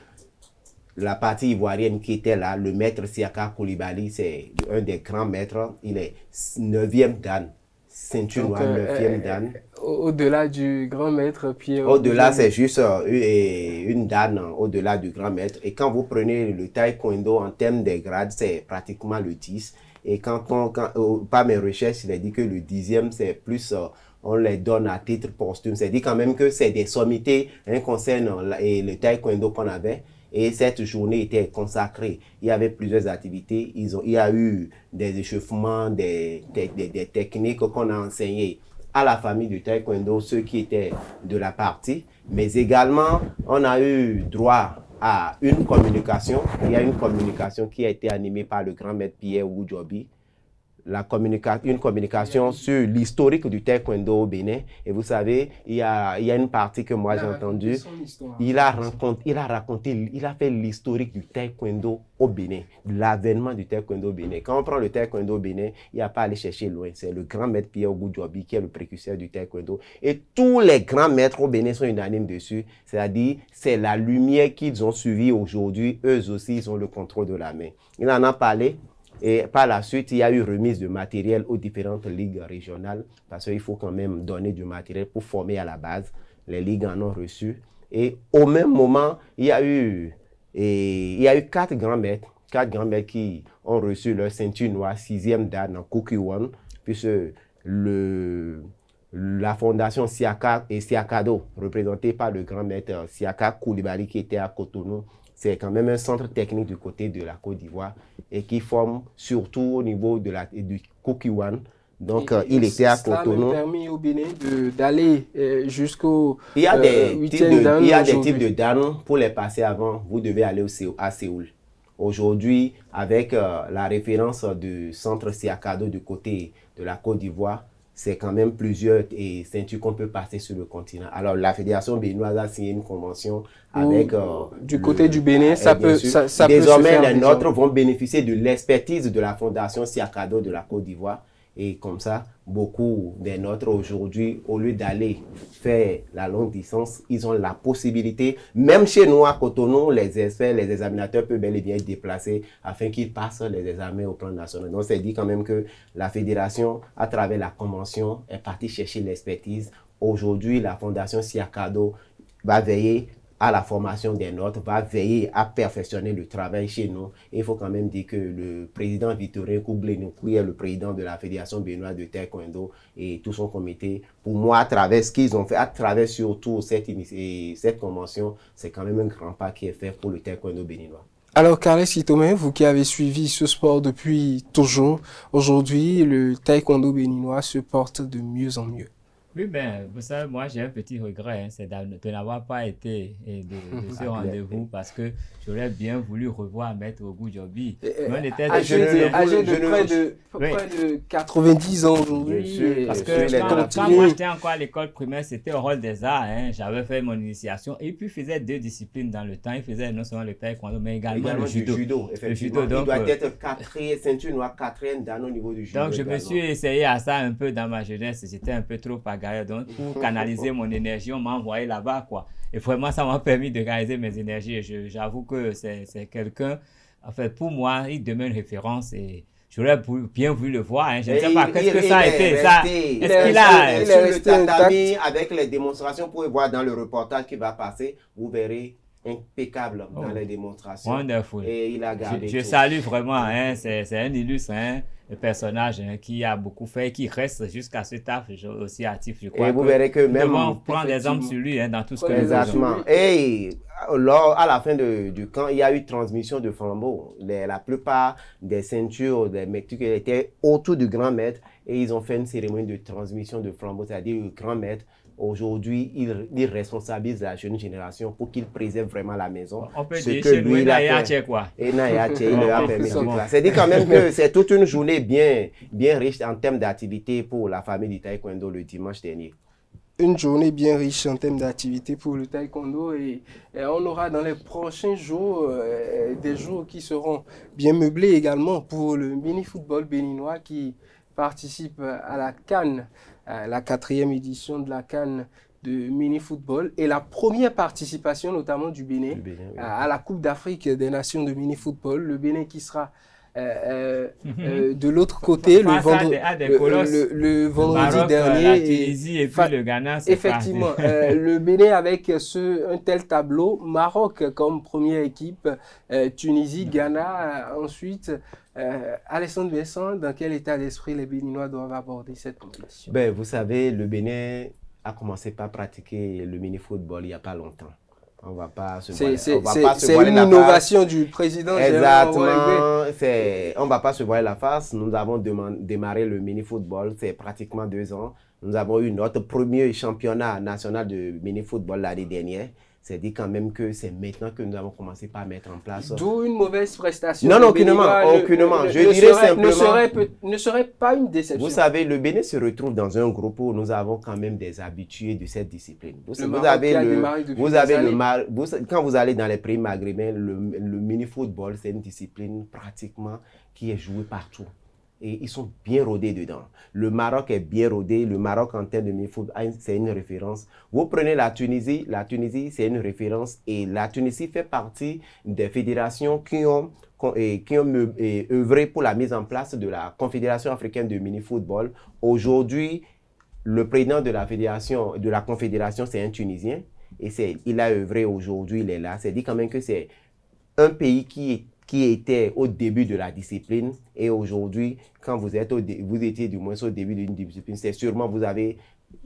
la partie ivoirienne qui était là, le maître Siaka Koulibaly, c'est un des grands maîtres, il est 9e dan, ceinture noire 9e dan. Au-delà du grand maître Pierre. Au-delà, c'est juste une dan au-delà du grand maître. Et quand vous prenez le taekwondo en termes des grades, c'est pratiquement le 10. Et par mes recherches, il a dit que le 10e, c'est plus... on les donne à titre posthume. C'est dit quand même que c'est des sommités concernant le taekwondo qu'on avait. Et cette journée était consacrée. Il y avait plusieurs activités. Il y a eu des échauffements, des techniques qu'on a enseignées à la famille du taekwondo, ceux qui étaient de la partie. Mais également, on a eu droit à une communication. Il y a une communication qui a été animée par le grand maître Pierre Ougoujobi. Une communication sur l'historique du taekwondo au Bénin. Et vous savez, il y a une partie que moi j'ai entendue. Il a fait l'historique du taekwondo au Bénin, l'avènement du taekwondo au Bénin. Quand on prend le taekwondo au Bénin, il n'y a pas à aller chercher loin. C'est le grand maître Pierre Ougoujobi qui est le précurseur du taekwondo. Et tous les grands maîtres au Bénin sont unanimes dessus. C'est-à-dire, c'est la lumière qu'ils ont suivie aujourd'hui. Eux aussi, ils ont le contrôle de la main. Il en a parlé. Et par la suite, il y a eu remise de matériel aux différentes ligues régionales parce qu'il faut quand même donner du matériel pour former à la base. Les ligues en ont reçu. Et au même moment, il y a eu 4 grands maîtres qui ont reçu leur ceinture noire 6e dan en Kukiwon, puisque la fondation Siaka et Siakado, représentée par le grand maître Siaka Koulibaly qui était à Cotonou, c'est quand même un centre technique du côté de la Côte d'Ivoire et qui forme surtout au niveau du Kukiwon. Donc, il était à Cotonou. Ça a permis au Bénin d'aller jusqu'au Il y a des types de dan pour les passer avant. Vous devez aller à Séoul. Aujourd'hui, avec la référence du centre Siakado du côté de la Côte d'Ivoire, c'est quand même plusieurs ceintures qu'on peut passer sur le continent. Alors, la Fédération béninoise a signé une convention avec... du côté du Bénin, ça peut se faire. Désormais, les nôtres vont bénéficier de l'expertise de la Fondation Siakado de la Côte d'Ivoire. Et comme ça, beaucoup des nôtres aujourd'hui, au lieu d'aller faire la longue distance, ils ont la possibilité, même chez nous à Cotonou, les experts, les examinateurs peuvent bel et bien être déplacés afin qu'ils passent les examens au plan national. Donc, c'est dit quand même que la fédération, à travers la convention, est partie chercher l'expertise. Aujourd'hui, la Fondation Siakado va veiller à la formation des nôtres, va veiller à perfectionner le travail chez nous. Et il faut quand même dire que le président Victorien Kouglenou, qui est le président de la Fédération béninoise de taekwondo et tout son comité, pour moi, à travers ce qu'ils ont fait, à travers surtout cette convention, c'est quand même un grand pas qui est fait pour le taekwondo béninois. Alors, Carles Itomen, vous qui avez suivi ce sport depuis toujours, aujourd'hui, le taekwondo béninois se porte de mieux en mieux. Oui, ben, vous savez, moi j'ai un petit regret, c'est de n'avoir pas été de ce rendez-vous parce que j'aurais bien voulu revoir Maître Ougoujobi. Âgé de près de 90 ans aujourd'hui. Parce que quand moi j'étais encore à l'école primaire, c'était au rôle des arts. J'avais fait mon initiation et puis il faisait 2 disciplines dans le temps. Il faisait non seulement le taekwondo, mais également le judo. Effectivement, donc, il doit être ceinture noire 4e dan au niveau du judo. Donc je me suis essayé à ça un peu dans ma jeunesse. J'étais un peu trop bagarreur. Donc pour canaliser mon énergie, on m'a envoyé là-bas, quoi. Et vraiment, ça m'a permis de canaliser mes énergies. J'avoue que c'est quelqu'un, en fait, pour moi, il demeure une référence et j'aurais bien voulu le voir. Je ne sais pas, qu'est-ce que ça a été ça? Est-ce qu'il a... Sur le tatami, avec les démonstrations, pour voir dans le reportage qui va passer, vous verrez impeccable dans les démonstrations. Wonderful. Et il a gardé je salue vraiment, c'est un illustre personnage qui a beaucoup fait et qui reste jusqu'à ce taf aussi actif. Je crois et vous verrez que même... Nous devons prendre exemple sur lui dans tout ce que nous faisons. Exactement. Et à la fin du camp, il y a eu transmission de flambeaux. La plupart des ceintures, des mecs étaient autour du grand maître et ils ont fait une cérémonie de transmission de flambeaux, c'est-à-dire le grand maître. Aujourd'hui, il responsabilise la jeune génération pour qu'il préserve vraiment la maison. On peut dire chez lui, quoi. Et Nayache, il leur a permis de faire. C'est dit quand même que c'est toute une journée bien riche en termes d'activités pour la famille du taekwondo le dimanche dernier. Une journée bien riche en termes d'activités pour le taekwondo et on aura dans les prochains jours des jours qui seront bien meublés également pour le mini-football béninois qui participe à la CAN, la 4e édition de la CAN de mini-football et la première participation notamment du Bénin, à la Coupe d'Afrique des Nations de mini-football. Le Bénin qui sera de l'autre côté le vendredi Maroc, dernier. La Tunisie et puis le Ghana. Effectivement, le Bénin avec un tel tableau, Maroc comme première équipe, Tunisie, Ghana ensuite. Alessandre Vincent, dans quel état d'esprit les Béninois doivent aborder cette compétition? Vous savez, le Bénin a commencé par pratiquer le mini-football il n'y a pas longtemps. On va pas se C'est une innovation du président. Exactement. On ne va pas se voiler la face. Nous avons démarré le mini-football, c'est pratiquement 2 ans. Nous avons eu notre premier championnat national de mini-football l'année dernière. C'est dit quand même que c'est maintenant que nous avons commencé par mettre en place. D'où une mauvaise prestation. Non, aucunement. Je dirais simplement. Ne serait pas une déception. Vous savez, le Bénin se retrouve dans un groupe où nous avons quand même des habitués de cette discipline. Quand vous allez dans les pays maghrébins, le mini-football, c'est une discipline pratiquement qui est jouée partout. Et ils sont bien rodés dedans. Le Maroc est bien rodé. Le Maroc, en termes de mini-football, c'est une référence. Vous prenez la Tunisie, c'est une référence. Et la Tunisie fait partie des fédérations qui ont œuvré pour la mise en place de la Confédération africaine de mini-football. Aujourd'hui, le président de la Confédération, c'est un Tunisien. Et il a œuvré aujourd'hui, il est là. C'est dit quand même que c'est un pays qui était au début de la discipline, et aujourd'hui, quand vous étiez du moins au début d'une discipline, c'est sûrement vous avez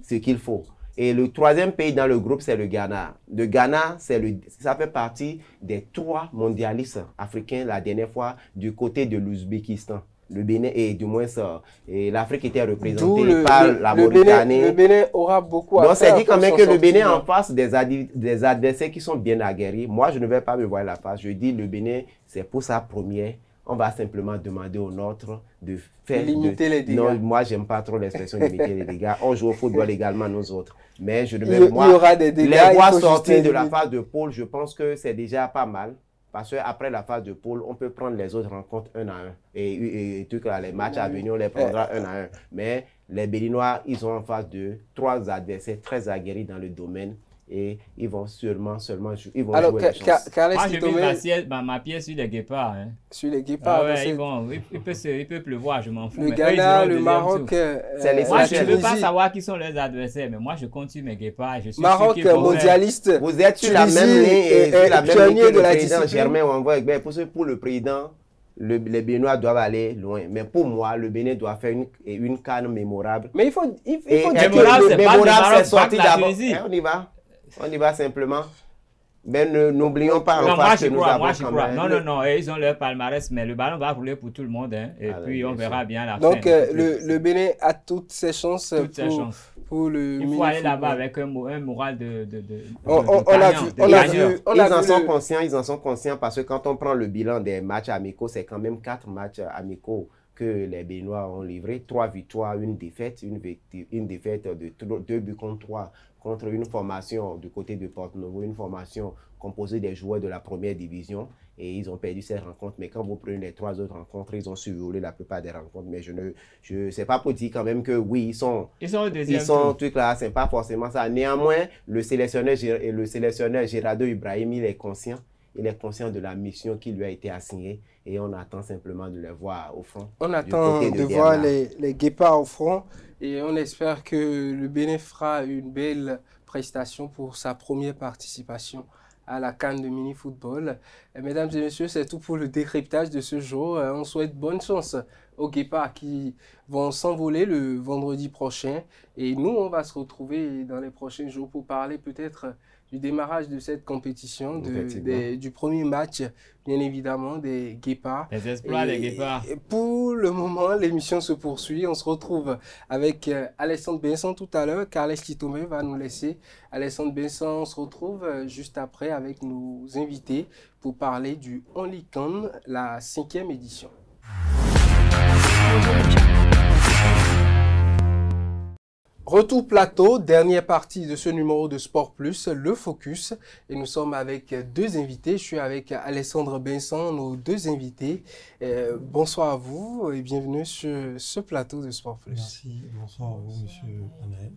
ce qu'il faut. Et le troisième pays dans le groupe, c'est le Ghana. Le Ghana, ça fait partie des 3 mondialistes africains la dernière fois du côté de l'Ouzbékistan. Le Bénin, et du moins l'Afrique était représentée par la Mauritanie. Le Bénin aura beaucoup à faire. Donc c'est dit quand même que le Bénin en face des adversaires qui sont bien aguerris. Moi, je ne vais pas me voir la face. Je dis le Bénin, c'est pour sa première. On va simplement demander aux nôtres de faire... Limiter les dégâts. Non, moi, j'aime pas trop l'expression limiter les dégâts. On joue au football également, nous autres. Mais je ne il y aura des dégâts. Les voir sortir de la phase de poule, je pense que c'est déjà pas mal. Parce qu'après la phase de poule, on peut prendre les autres rencontres 1 à 1. Et les matchs à venir, on les prendra 1 à 1. Mais les Béninois, ils ont en face de 3 adversaires très aguerris dans le domaine. Et ils vont seulement jouer les chances. Moi, je mets ma pièce sur les guépards. Hein. Sur les guépards. Il peut pleuvoir, je m'en fous. Le Ghana, le Maroc. Moi, je ne veux pas savoir qui sont les adversaires, mais moi, je compte sur mes guépards. Je suis Maroc mondialiste. Vous êtes sur la même ligne et la même ligne que le président Germain Ouanvoye. Pour le président, les Béninois doivent aller loin. Mais pour moi, le Bénin doit faire une CAN mémorable. Mais il faut dire que mémorable, c'est sorti d'abord. On y va simplement. Mais n'oublions pas en face que nous avons quand même... Non, ils ont leur palmarès, mais le ballon va rouler pour tout le monde. Hein, et puis, on verra bien la fin. Donc, le Bénin a toutes ses chances pour le... Il faut aller là-bas avec un moral de Ils en sont conscients parce que quand on prend le bilan des matchs amicaux, c'est quand même 4 matchs amicaux que les Béninois ont livrés. 3 victoires, 1 défaite. Une défaite de 2 buts contre 3 contre une formation du côté de Porto-Novo, une formation composée des joueurs de la première division. Et ils ont perdu cette rencontre. Mais quand vous prenez les 3 autres rencontres, ils ont survolé la plupart des rencontres. Mais c'est pas pour dire quand même que oui, ils sont au deuxième tour. Truc là, c'est pas forcément ça. Néanmoins, le sélectionneur Gerardo Ibrahim, il est conscient de la mission qui lui a été assignée et on attend simplement de les voir au front. On attend de voir les guépards au front et on espère que le Bénin fera une belle prestation pour sa première participation à la CAN de mini-football. Mesdames et messieurs, c'est tout pour le décryptage de ce jour. On souhaite bonne chance aux guépards qui vont s'envoler le vendredi prochain. Et nous, on va se retrouver dans les prochains jours pour parler peut-être du démarrage de cette compétition, du premier match, bien évidemment, des guépards. Les espoirs des guépards. Pour le moment, l'émission se poursuit. On se retrouve avec Alessandre Benson tout à l'heure. Carles Chitomé va nous laisser. Alessandre Benson, on se retrouve juste après avec nos invités pour parler du Only Can, la 5e édition. Retour plateau, dernière partie de ce numéro de Sport Plus, le Focus. Et nous sommes avec 2 invités. Je suis avec Alessandre Benson, nos 2 invités. Bonsoir à vous et bienvenue sur ce plateau de Sport Plus. Merci. Bonsoir à vous, monsieur Anaël.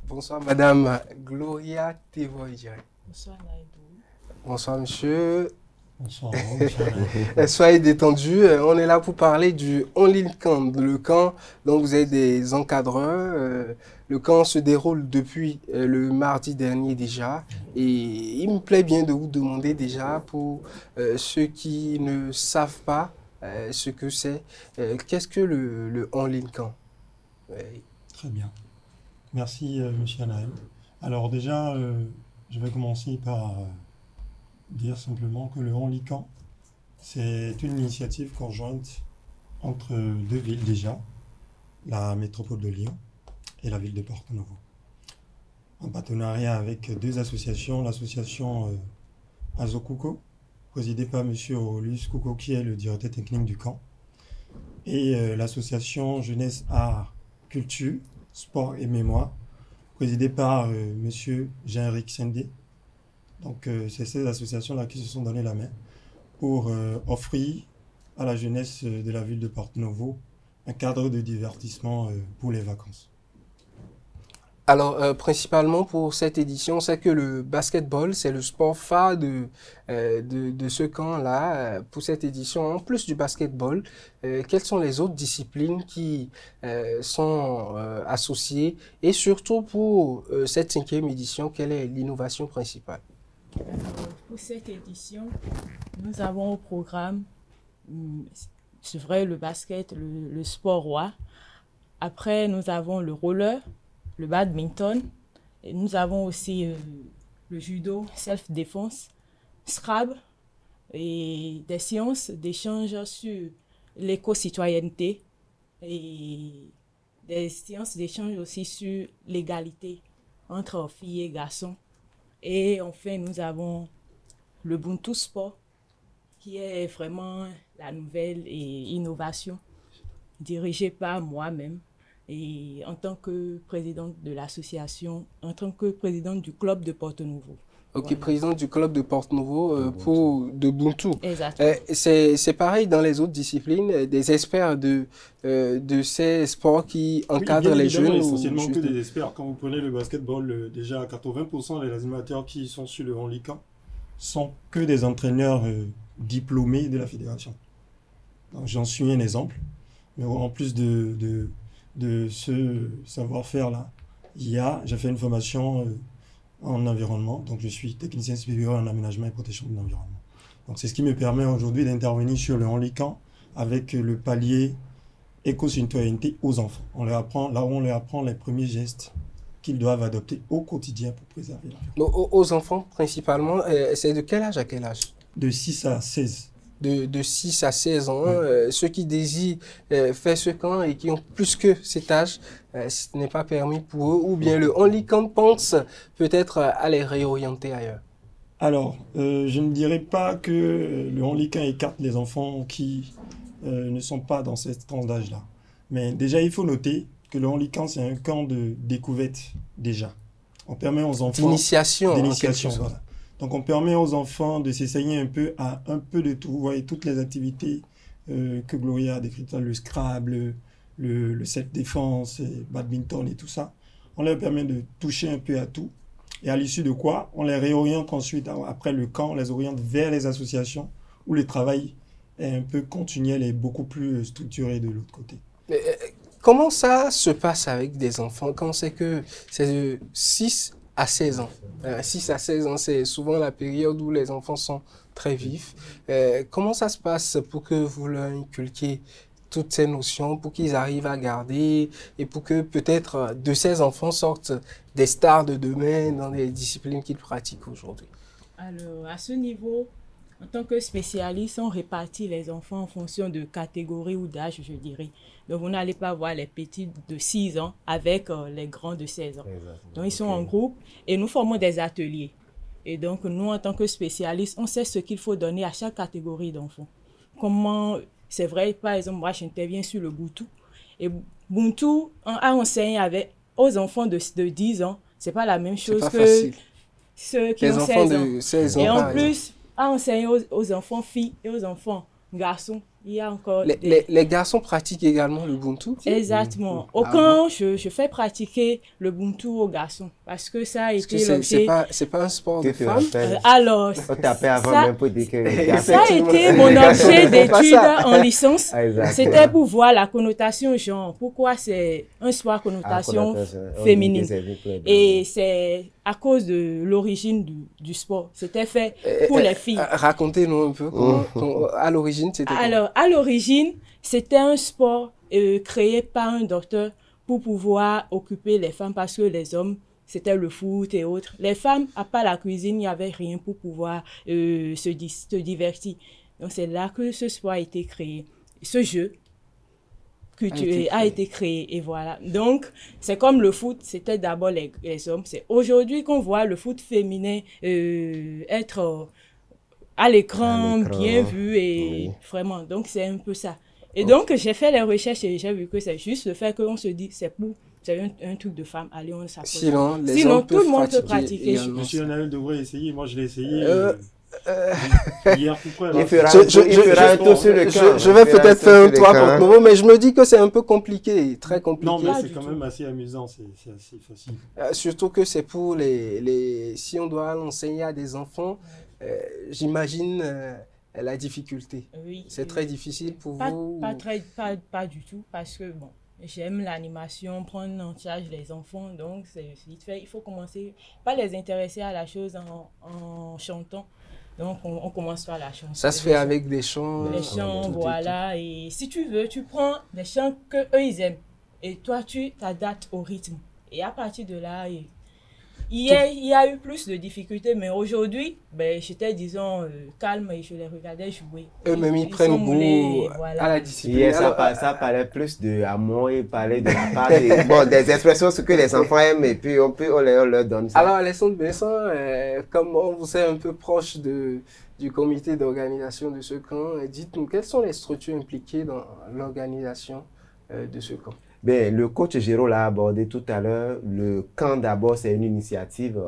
Bonsoir, madame Gloria Tevoy. Bonsoir, Naïdou. Bonsoir, monsieur. Bonsoir, monsieur. Soyez détendus. On est là pour parler du Only Can, le camp dont vous êtes des encadreurs. Le camp se déroule depuis le mardi dernier déjà. Et il me plaît bien de vous demander déjà, pour ceux qui ne savent pas ce que c'est, qu'est-ce que le Only Can? Très bien. Merci, monsieur Anaël. Alors déjà, Je vais commencer par dire simplement que le Honlican, c'est une initiative conjointe entre deux villes déjà, la métropole de Lyon et la ville de Porto Novo. En partenariat avec deux associations, l'association Azokuko, présidée par M. Olus Kouko, qui est le directeur technique du camp, et l'association Jeunesse, Art, Culture, Sport et Mémoire, présidée par M. Jean-Éric Sendé. Donc c'est ces associations-là qui se sont donné la main pour offrir à la jeunesse de la ville de Porto Novo un cadre de divertissement pour les vacances. Alors, principalement pour cette édition, c'est que le basketball, c'est le sport phare de ce camp-là. Pour cette édition, en plus du basketball, quelles sont les autres disciplines qui sont associées? Et surtout pour cette 5e édition, quelle est l'innovation principale? Pour cette édition, nous avons au programme, c'est vrai, le basket, le sport roi. Après, nous avons le roller, le badminton, et nous avons aussi le judo, self-défense, Scrabble et des séances d'échange sur l'éco-citoyenneté et des séances d'échange aussi sur l'égalité entre filles et garçons. Et enfin, nous avons le Ubuntu Sport, qui est vraiment la nouvelle innovation dirigée par moi-même. Et en tant que présidente de l'association, en tant que présidente du club de Porto Novo. Ok, voilà. Présidente du club de Porto Novo pour de Ubuntu. Exactement. C'est pareil dans les autres disciplines, des experts de ces sports qui encadrent les jeunes. Essentiellement que des experts. Quand vous prenez le basketball, déjà 80% des animateurs qui sont sur le Honlican sont que des entraîneurs diplômés de la fédération. J'en suis un exemple. Mais en plus de ce savoir-faire-là, j'ai fait une formation en environnement, donc je suis technicien supérieur en aménagement et protection de l'environnement. Donc c'est ce qui me permet aujourd'hui d'intervenir sur le Honlican avec le palier éco-citoyenneté aux enfants. On leur apprend, là où on leur apprend les premiers gestes qu'ils doivent adopter au quotidien pour préserver l'environnement. Aux enfants principalement, c'est de quel âge à quel âge? De 6 à 16. De 6 à 16 ans, ceux qui désirent faire ce camp et qui ont plus que cet âge, ce n'est pas permis pour eux, ou bien le Honlican pense peut-être à les réorienter ailleurs? Alors, je ne dirais pas que le Honlican écarte les enfants qui ne sont pas dans cette tranche d'âge-là. Mais déjà, il faut noter que le Honlican, c'est un camp de découverte déjà. On permet aux enfants... D'initiation. Voilà. Donc, on permet aux enfants de s'essayer un peu à un peu de tout. Vous voyez, toutes les activités que Gloria a décrites, le Scrabble, le self-défense, badminton et tout ça. On leur permet de toucher un peu à tout. Et à l'issue de quoi, on les réoriente ensuite, après le camp, on les oriente vers les associations où le travail est un peu continuel et beaucoup plus structuré de l'autre côté. Comment ça se passe avec des enfants quand c'est que c'est de 6 à 16 ans. 6 à 16 ans, c'est souvent la période où les enfants sont très vifs. Comment ça se passe pour que vous leur inculquiez toutes ces notions, pour qu'ils arrivent à garder et pour que peut-être de ces enfants sortent des stars de demain dans les disciplines qu'ils pratiquent aujourd'hui? Alors, à ce niveau, en tant que spécialiste, on répartit les enfants en fonction de catégorie ou d'âge, je dirais. Donc, vous n'allez pas voir les petits de 6 ans avec les grands de 16 ans. Exactement. Donc, ils sont en groupe et nous formons des ateliers. Et donc, nous, en tant que spécialistes, on sait ce qu'il faut donner à chaque catégorie d'enfants. Comment, c'est vrai, par exemple, moi, j'interviens sur le Ubuntu. Et Ubuntu a enseigné aux enfants de 10 ans. Ce n'est pas la même chose que facile. Ceux qui les ont enfants 16 ans. De 16 ans. Et en plus, à enseigner aux enfants filles et aux enfants garçons. Il y a encore les garçons pratiquent également le Ubuntu? Exactement. Au camp, je fais pratiquer le Ubuntu aux garçons parce que ça a été l'objet... C'est pas un sport de femmes? Alors, on tapait avant même pour dire que... Ça a été mon objet d'étude en licence. C'était pour voir la connotation genre. Pourquoi c'est un sport à connotation féminine. Et c'est à cause de l'origine du sport. C'était fait pour les filles. Racontez-nous un peu à l'origine, c'était Alors, à l'origine, c'était un sport créé par un docteur pour pouvoir occuper les femmes parce que les hommes c'était le foot et autres. Les femmes, à part la cuisine, il n'y avait rien pour pouvoir se divertir. Donc c'est là que ce sport a été créé. Ce jeu a été créé et voilà. Donc c'est comme le foot, c'était d'abord les hommes. C'est aujourd'hui qu'on voit le foot féminin être à l'écran, bien vu et vraiment. Donc c'est un peu ça. Et donc j'ai fait les recherches et j'ai vu que c'est juste le fait qu'on se dit c'est un truc de femme, allez on s'approche. Sinon tout le monde peut pratiquer. Monsieur Naël devrait essayer, moi je l'ai essayé. Hier, je vais peut-être faire un tour à Porto-Novo, mais je me dis que c'est un peu compliqué, très compliqué. Non, mais c'est quand même assez amusant, c'est assez facile. Surtout que c'est pour si on doit l'enseigner à des enfants, j'imagine la difficulté. Oui, c'est très difficile pour vous? Pas du tout, parce que bon, j'aime l'animation, prendre en charge les enfants, donc c'est vite fait. Il faut commencer, pas les intéresser à la chose en chantant. Donc, on commence par la chanson. Ça se fait avec des chants. Les chants, voilà. Et si tu veux, tu prends des chants qu'eux, ils aiment. Et toi, tu t'adaptes au rythme. Et à partir de là, il y a eu plus de difficultés. Mais aujourd'hui, j'étais, disons, calme et je les regardais jouer. Eux-mêmes, ils prennent goût à la discipline. Hier, ça parlait plus d'amour et parlait de la part des expressions, ce que les enfants aiment, et puis on leur donne ça. Alors, Alessandre Besson, comme on vous est un peu proche du comité d'organisation de ce camp, dites-nous, quelles sont les structures impliquées dans l'organisation de ce camp? Bien, le coach Géraud l'a abordé tout à l'heure. Le camp, d'abord, c'est une initiative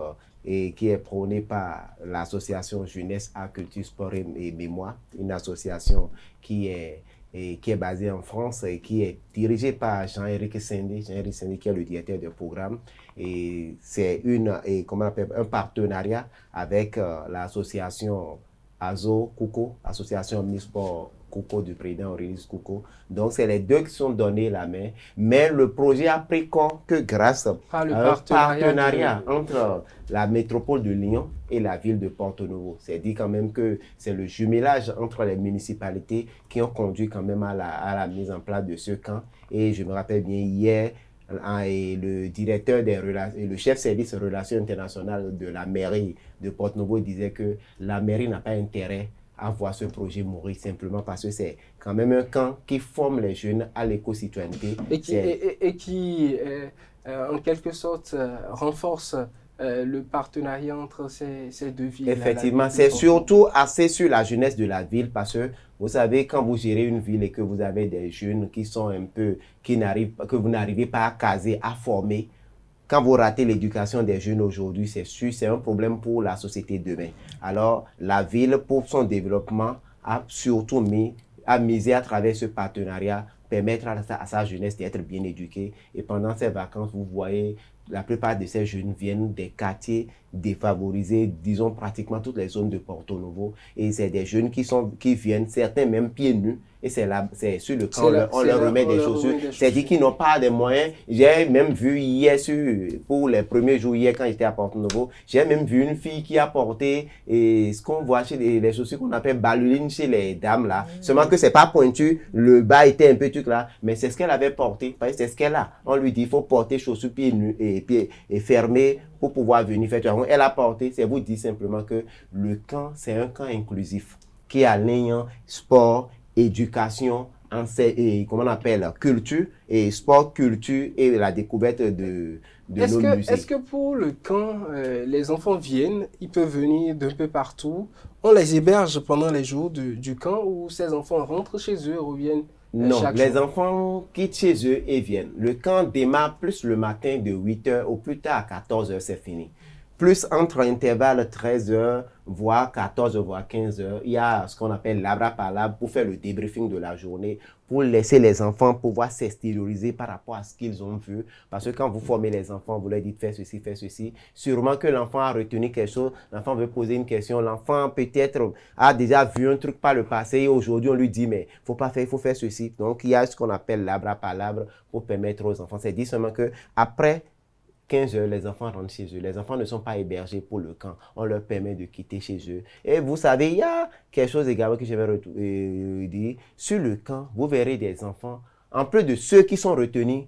qui est prônée par l'association Jeunesse, Art, Culture, Sport et Mémoire, une association qui est basée en France et qui est dirigée par Jean-Éric Sendé. Jean-Éric Sendé qui est le directeur du programme. Et c'est un partenariat avec l'association ASO Kouko, association Omnisport Kouko du président Aurélis Kouko. Donc, c'est les deux qui sont donnés la main. Mais le projet a pris corps que grâce à un partenariat entre la métropole de Lyon et la ville de Porto-Novo. C'est dit quand même que c'est le jumelage entre les municipalités qui ont conduit quand même à la mise en place de ce camp. Et je me rappelle bien hier, et le directeur et le chef service relations internationales de la mairie de Porto-Novo disait que la mairie n'a pas intérêt à voir ce projet mourir simplement parce que c'est quand même un camp qui forme les jeunes à l'éco-citoyenneté. Et qui en quelque sorte, renforce le partenariat entre ces deux villes. Effectivement, c'est surtout axé sur la jeunesse de la ville parce que, vous savez, quand vous gérez une ville et que vous avez des jeunes qui sont un peu, que vous n'arrivez pas à caser, à former, quand vous ratez l'éducation des jeunes aujourd'hui, c'est sûr, c'est un problème pour la société demain. Alors, la ville, pour son développement, a surtout misé à travers ce partenariat, permettre à sa jeunesse d'être bien éduquée. Et pendant ces vacances, vous voyez, la plupart de ces jeunes viennent des quartiers défavorisés, disons pratiquement toutes les zones de Porto-Novo. Et c'est des jeunes qui viennent, certains même pieds nus. Et c'est sur le camp, on leur remet des chaussures. C'est-à-dire qu'ils n'ont pas de moyens. J'ai même vu hier, pour les premiers jours, hier quand j'étais à Porto-Novo, j'ai même vu une fille qui a porté ce qu'on voit chez les chaussures qu'on appelle baluline chez les dames là. Seulement que c'est pas pointu, le bas était un peu truc là, mais c'est ce qu'elle avait porté. C'est ce qu'elle a. On lui dit il faut porter chaussures pieds nus et fermés pour pouvoir venir faire. Elle a porté, c'est vous dire simplement que le camp, c'est un camp inclusif qui aligne sport, éducation, comment on appelle, culture, et sport, culture et la découverte de nos musées. Est-ce que pour le camp, les enfants viennent, ils peuvent venir d'un peu partout, on les héberge pendant les jours du camp ou ces enfants rentrent chez eux et reviennent non, chaque les jour? enfants quittent chez eux et viennent. Le camp démarre plus le matin de 8h au plus tard à 14h, c'est fini. Plus entre intervalles 13h, voire 14h, voire 15h, il y a ce qu'on appelle l'abra par l'abra pour faire le débriefing de la journée, pour laisser les enfants pouvoir s'extérioriser par rapport à ce qu'ils ont vu. Parce que quand vous formez les enfants, vous leur dites fais ceci, sûrement que l'enfant a retenu quelque chose, l'enfant veut poser une question, l'enfant peut-être a déjà vu un truc par le passé et aujourd'hui on lui dit mais faut pas faire, il faut faire ceci. Donc il y a ce qu'on appelle l'abra par l'abra pour permettre aux enfants. C'est dit seulement que après 15 heures, les enfants rentrent chez eux. Les enfants ne sont pas hébergés pour le camp. On leur permet de quitter chez eux. Et vous savez, il y a quelque chose également que je vais dire. Sur le camp, vous verrez des enfants, en plus de ceux qui sont retenus,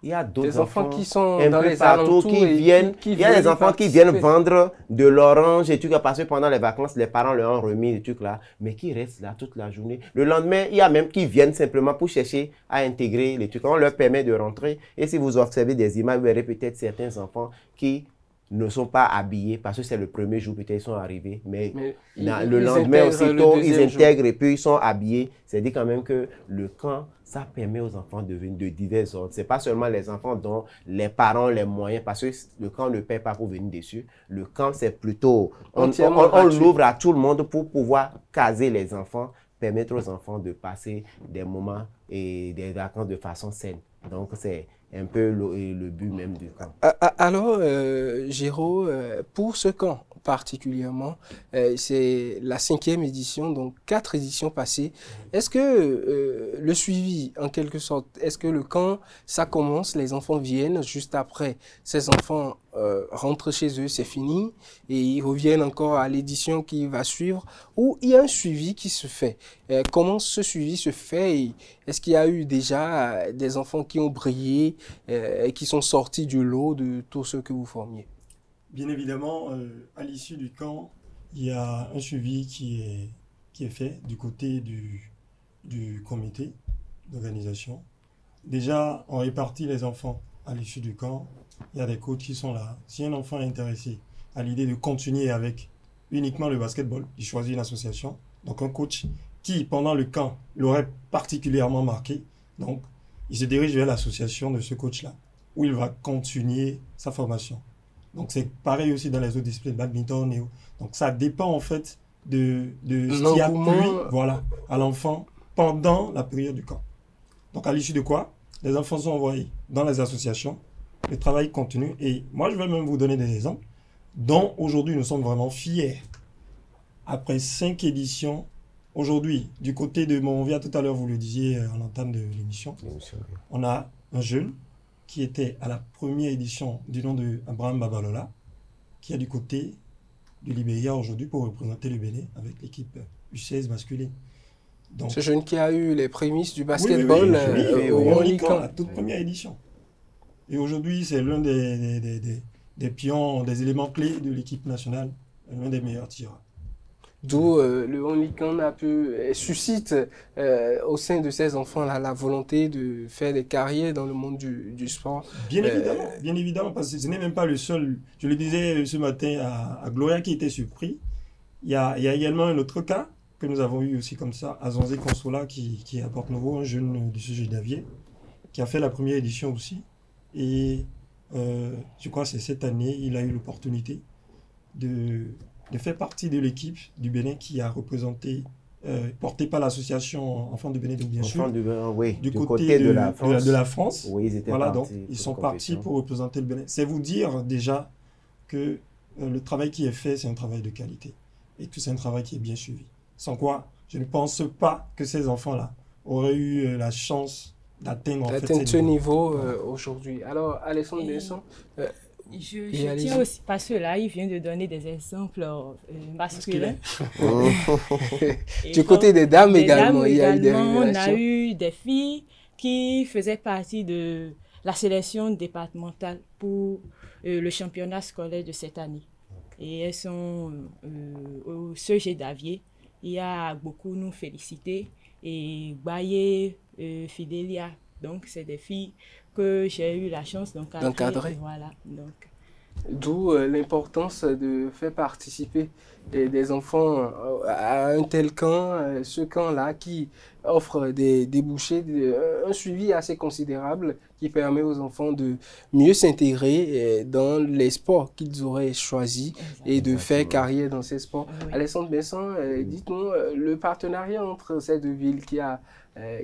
Il y a d'autres enfants qui sont un dans peu les partout, alentours qui viennent. Il y a des enfants qui viennent vendre de l'orange et tout, parce que pendant les vacances, les parents leur ont remis des trucs là, mais qui restent là toute la journée. Le lendemain, il y a même qui viennent simplement pour chercher à intégrer les trucs. On leur permet de rentrer. Et si vous observez des images, vous verrez peut-être certains enfants qui ne sont pas habillés parce que c'est le premier jour, peut-être ils sont arrivés, mais le lendemain aussitôt, ils intègrent et puis ils sont habillés. C'est-à-dire quand même que le camp, ça permet aux enfants de venir de divers ordres. Ce n'est pas seulement les enfants dont les parents ont les moyens, parce que le camp ne paie pas pour venir dessus. Le camp, c'est plutôt, on l'ouvre à tout le monde pour pouvoir caser les enfants, permettre aux enfants de passer des moments et des vacances de façon saine. Donc, c'est un peu le but même du camp. Alors, Géraud, pour ce camp particulièrement, c'est la 5e édition, donc 4 éditions passées. Est-ce que le suivi, en quelque sorte, est-ce que le camp, ça commence, les enfants viennent, juste après, ces enfants rentrent chez eux, c'est fini, et ils reviennent encore à l'édition qui va suivre, ou il y a un suivi qui se fait? Comment ce suivi se fait? Est-ce qu'il y a eu déjà des enfants qui ont brillé et qui sont sortis du lot de tous ceux que vous formiez? Bien évidemment, à l'issue du camp, il y a un suivi qui est fait du côté du comité d'organisation. Déjà, on répartit les enfants à l'issue du camp. Il y a des coachs qui sont là. Si un enfant est intéressé à l'idée de continuer avec uniquement le basketball, il choisit une association. Donc un coach qui, pendant le camp, l'aurait particulièrement marqué. Donc, il se dirige vers l'association de ce coach-là, où il va continuer sa formation. Donc, c'est pareil aussi dans les autres disciplines, badminton et autres. Donc, ça dépend en fait de ce qui a plu à l'enfant pendant la période du camp. Donc, à l'issue de quoi, les enfants sont envoyés dans les associations, le travail continue. Et moi, je vais même vous donner des exemples dont aujourd'hui nous sommes vraiment fiers. Après 5 éditions, aujourd'hui, du côté de Monrovia, tout à l'heure, vous le disiez en entame de l'émission, on a un jeune qui était à la première édition du nom de Abraham Babalola, qui est du côté du Libéria aujourd'hui pour représenter le Bénin avec l'équipe U16 masculine. Donc, ce jeune qui a eu les prémices du basketball au Lican, la toute première édition. Et aujourd'hui, c'est l'un des pions, des éléments clés de l'équipe nationale, l'un des meilleurs tireurs. D'où le Onlican suscite au sein de ces enfants-là la volonté de faire des carrières dans le monde du sport. Bien évidemment, parce que ce n'est même pas le seul. Je le disais ce matin à Gloria qui était surpris. Il y a également un autre cas que nous avons eu aussi comme ça, à Zanzé Consola qui est à Porte-Nouveau, un jeune du sujet d'Avier, qui a fait la première édition aussi. Et je crois que c'est cette année, il a eu l'opportunité de faire partie de l'équipe du Bénin qui a représenté, porté par l'association Enfants du Bénin, donc bien sûr, du côté de la France. Oui, ils étaient donc ils sont partis pour représenter le Bénin. C'est vous dire déjà que le travail qui est fait, c'est un travail de qualité et que c'est un travail qui est bien suivi. Sans quoi, je ne pense pas que ces enfants-là auraient eu la chance d'atteindre ce niveau aujourd'hui. Alors, Alessandre Besson, je tiens aussi, parce que là, il vient de donner des exemples masculins. Du côté des dames également, il y a eu des révélations. On a eu des filles qui faisaient partie de la sélection départementale pour le championnat scolaire de cette année. Et elles sont au CG d'Avier. Il y a beaucoup nous féliciter. Et Baye, Fidélia. Donc, c'est des filles que j'ai eu la chance d'encadrer. Voilà, donc. D'où l'importance de faire participer des enfants à un tel camp, ce camp-là qui offre des débouchés, un suivi assez considérable qui permet aux enfants de mieux s'intégrer dans les sports qu'ils auraient choisis et de faire carrière dans ces sports. Oui. Alessandre Besson, dites-nous, le partenariat entre ces deux villes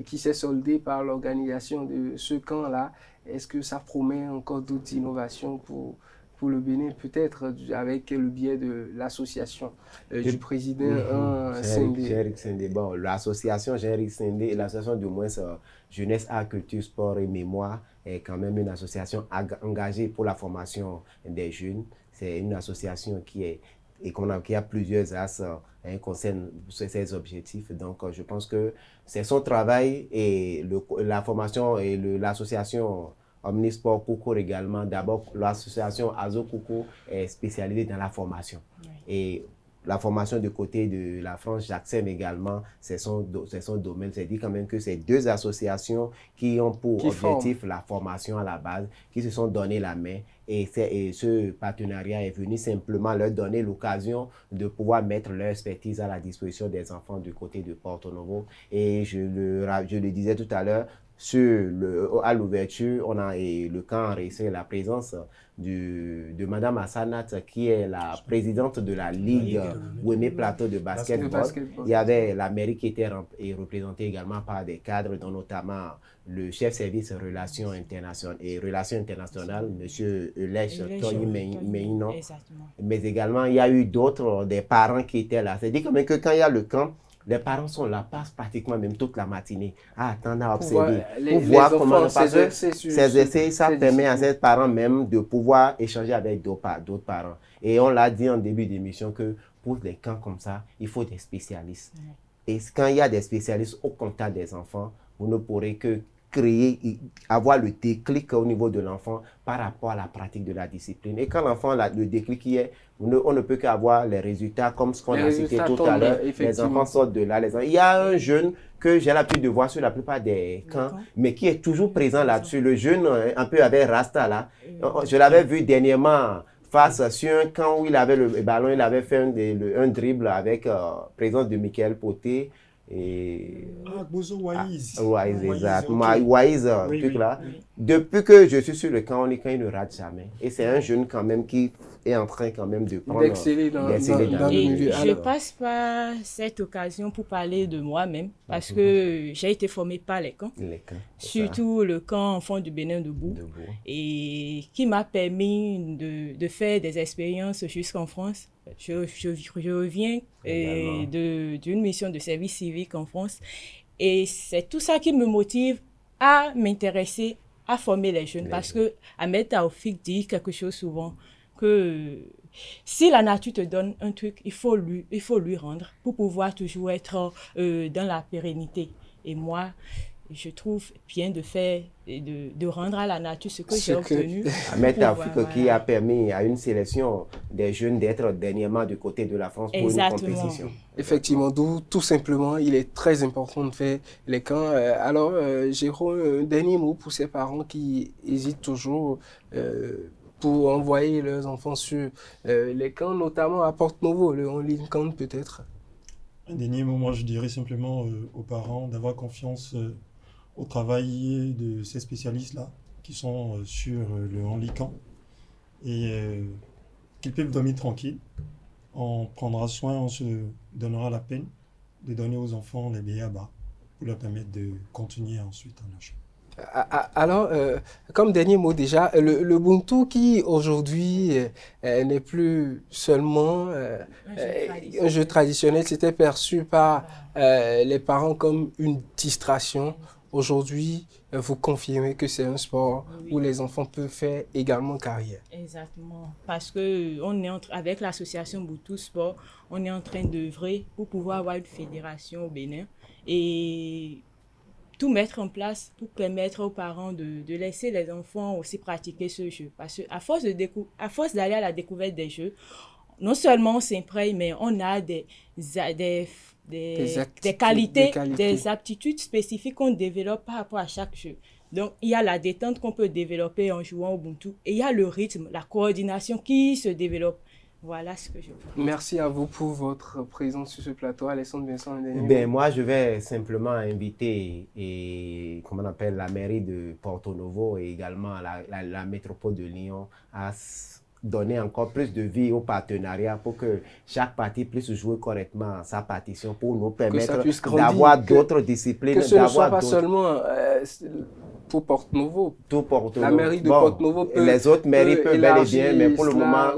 qui s'est soldé par l'organisation de ce camp-là, est-ce que ça promet encore d'autres innovations pour le Bénin, peut-être avec le biais de l'association du président Jean-Éric Sindé. Bon, l'association Jean-Éric Sindé et l'association du moins Jeunesse, Art, Culture, Sport et Mémoire est quand même une association engagée pour la formation des jeunes. C'est une association qui a plusieurs axes concernant ses objectifs. Donc, je pense que c'est son travail et la formation et l'association Omnisport Concours également. D'abord, l'association Azo Concours est spécialisée dans la formation. Oui. Et la formation du côté de la France, j'accepte également, c'est son domaine. C'est dit quand même que c'est deux associations qui ont pour objectif la formation à la base, qui se sont donné la main. Et ce partenariat est venu simplement leur donner l'occasion de pouvoir mettre leur expertise à la disposition des enfants du côté de Porto Novo. Et je le disais tout à l'heure, à l'ouverture, on a le camp enregistré la présence de Madame Assanat, qui est la présidente de la Ligue Wemé Plateau de basketball. Il y avait la mairie qui était représentée également par des cadres, dont notamment le chef service Relations internationales, M. Elèche Tony Meino. Mais également, il y a eu d'autres, des parents qui étaient là. C'est-à-dire quand même que quand il y a le camp, les parents sont là, passent pratiquement même toute la matinée à attendre, à observer, pour voir comment ces essais, ça permet à ces parents même de pouvoir échanger avec d'autres parents. Et on l'a dit en début d'émission que pour des camps comme ça, il faut des spécialistes. Et quand il y a des spécialistes au contact des enfants, vous ne pourrez que avoir le déclic au niveau de l'enfant par rapport à la pratique de la discipline. Et quand l'enfant a le déclic qui est, on ne peut qu'avoir les résultats comme ce qu'on a cité tout à l'heure. Les enfants sortent de là. Il y a un jeune que j'ai l'habitude de voir sur la plupart des camps, mais qui est toujours présent là-dessus. Le jeune, un peu avec Rasta là, je l'avais vu dernièrement face sur un camp où il avait le ballon, il avait fait un dribble avec présence de Michael Poté. Bozo Waiz. Waiz, truc là. Depuis que je suis sur le camp, il ne rate jamais. Et c'est un jeune quand même qui est en train quand même de prendre d'exceller dans le milieu. Je passe par cette occasion pour parler de moi-même, parce que j'ai été formée par les camps, surtout le camp Enfants du Bénin debout, et qui m'a permis de faire des expériences jusqu'en France. Je reviens d'une mission de service civique en France, et c'est tout ça qui me motive à m'intéresser à former les jeunes, parce que Ahmed Taoufik dit quelque chose souvent, que si la nature te donne un truc, il faut lui rendre pour pouvoir toujours être dans la pérennité. Et moi, je trouve bien de rendre à la nature ce que j'ai obtenu. Ahmed Taoufik qui a permis à une sélection des jeunes d'être dernièrement du côté de la France pour une compétition. Effectivement, d'où tout simplement, il est très important de faire les camps. Alors, Jérôme, un dernier mot pour ces parents qui hésitent toujours pour envoyer leurs enfants sur les camps, notamment à Porto Novo, le On-Line Camp peut-être. Un dernier mot, moi je dirais simplement aux parents d'avoir confiance au travail de ces spécialistes-là qui sont sur le On-Line Camp, et qu'ils peuvent dormir tranquille. On prendra soin, on se donnera la peine de donner aux enfants les B.A.B.A. pour leur permettre de continuer ensuite en âge. Alors, comme dernier mot déjà, le Ubuntu qui aujourd'hui n'est plus seulement un jeu traditionnel, c'était perçu par les parents comme une distraction. Aujourd'hui, vous confirmez que c'est un sport où les enfants peuvent faire également carrière. Exactement, parce que avec l'association Ubuntu Sport, on est en train d'œuvrer pour pouvoir avoir une fédération au Bénin et tout mettre en place pour permettre aux parents de laisser les enfants aussi pratiquer ce jeu. Parce qu'à force d'aller à la découverte des jeux, non seulement on s'imprègne, mais on a des qualités, des aptitudes spécifiques qu'on développe par rapport à chaque jeu. Donc, il y a la détente qu'on peut développer en jouant au Ubuntu, et il y a le rythme, la coordination qui se développe. Voilà ce que je veux. Merci à vous pour votre présence sur ce plateau. Alessandre Vincent. Moi, je vais simplement inviter la mairie de Porto Novo et également la métropole de Lyon à donner encore plus de vie au partenariat pour que chaque partie puisse jouer correctement sa partition pour nous permettre d'avoir d'autres disciplines. Que ce ne soit pas seulement pour Porto Novo. La mairie de Porto Novo peut. Les autres mairies peuvent bel et bien, mais pour le moment,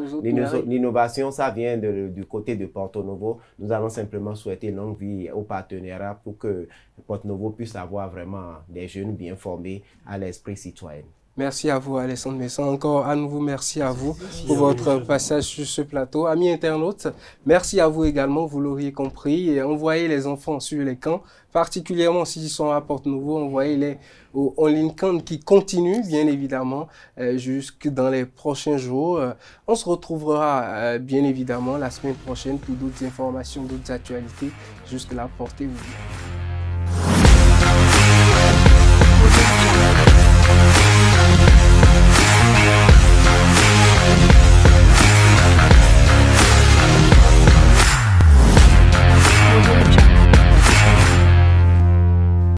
l'innovation, ça vient du côté de Porto Novo. Nous allons simplement souhaiter longue vie au partenariat pour que Porto Novo puisse avoir vraiment des jeunes bien formés à l'esprit citoyen. Merci à vous, Alessandre Messan. Encore à nouveau, merci à vous pour votre passage sur ce plateau. Amis internautes, merci à vous également, vous l'auriez compris. Et envoyez les enfants sur les camps, particulièrement s'ils sont à Porte-Nouveau, envoyez-les au On-Line Camp qui continue, bien évidemment, jusque dans les prochains jours. On se retrouvera, bien évidemment, la semaine prochaine pour d'autres informations, d'autres actualités. Jusque-là, portez-vous bien.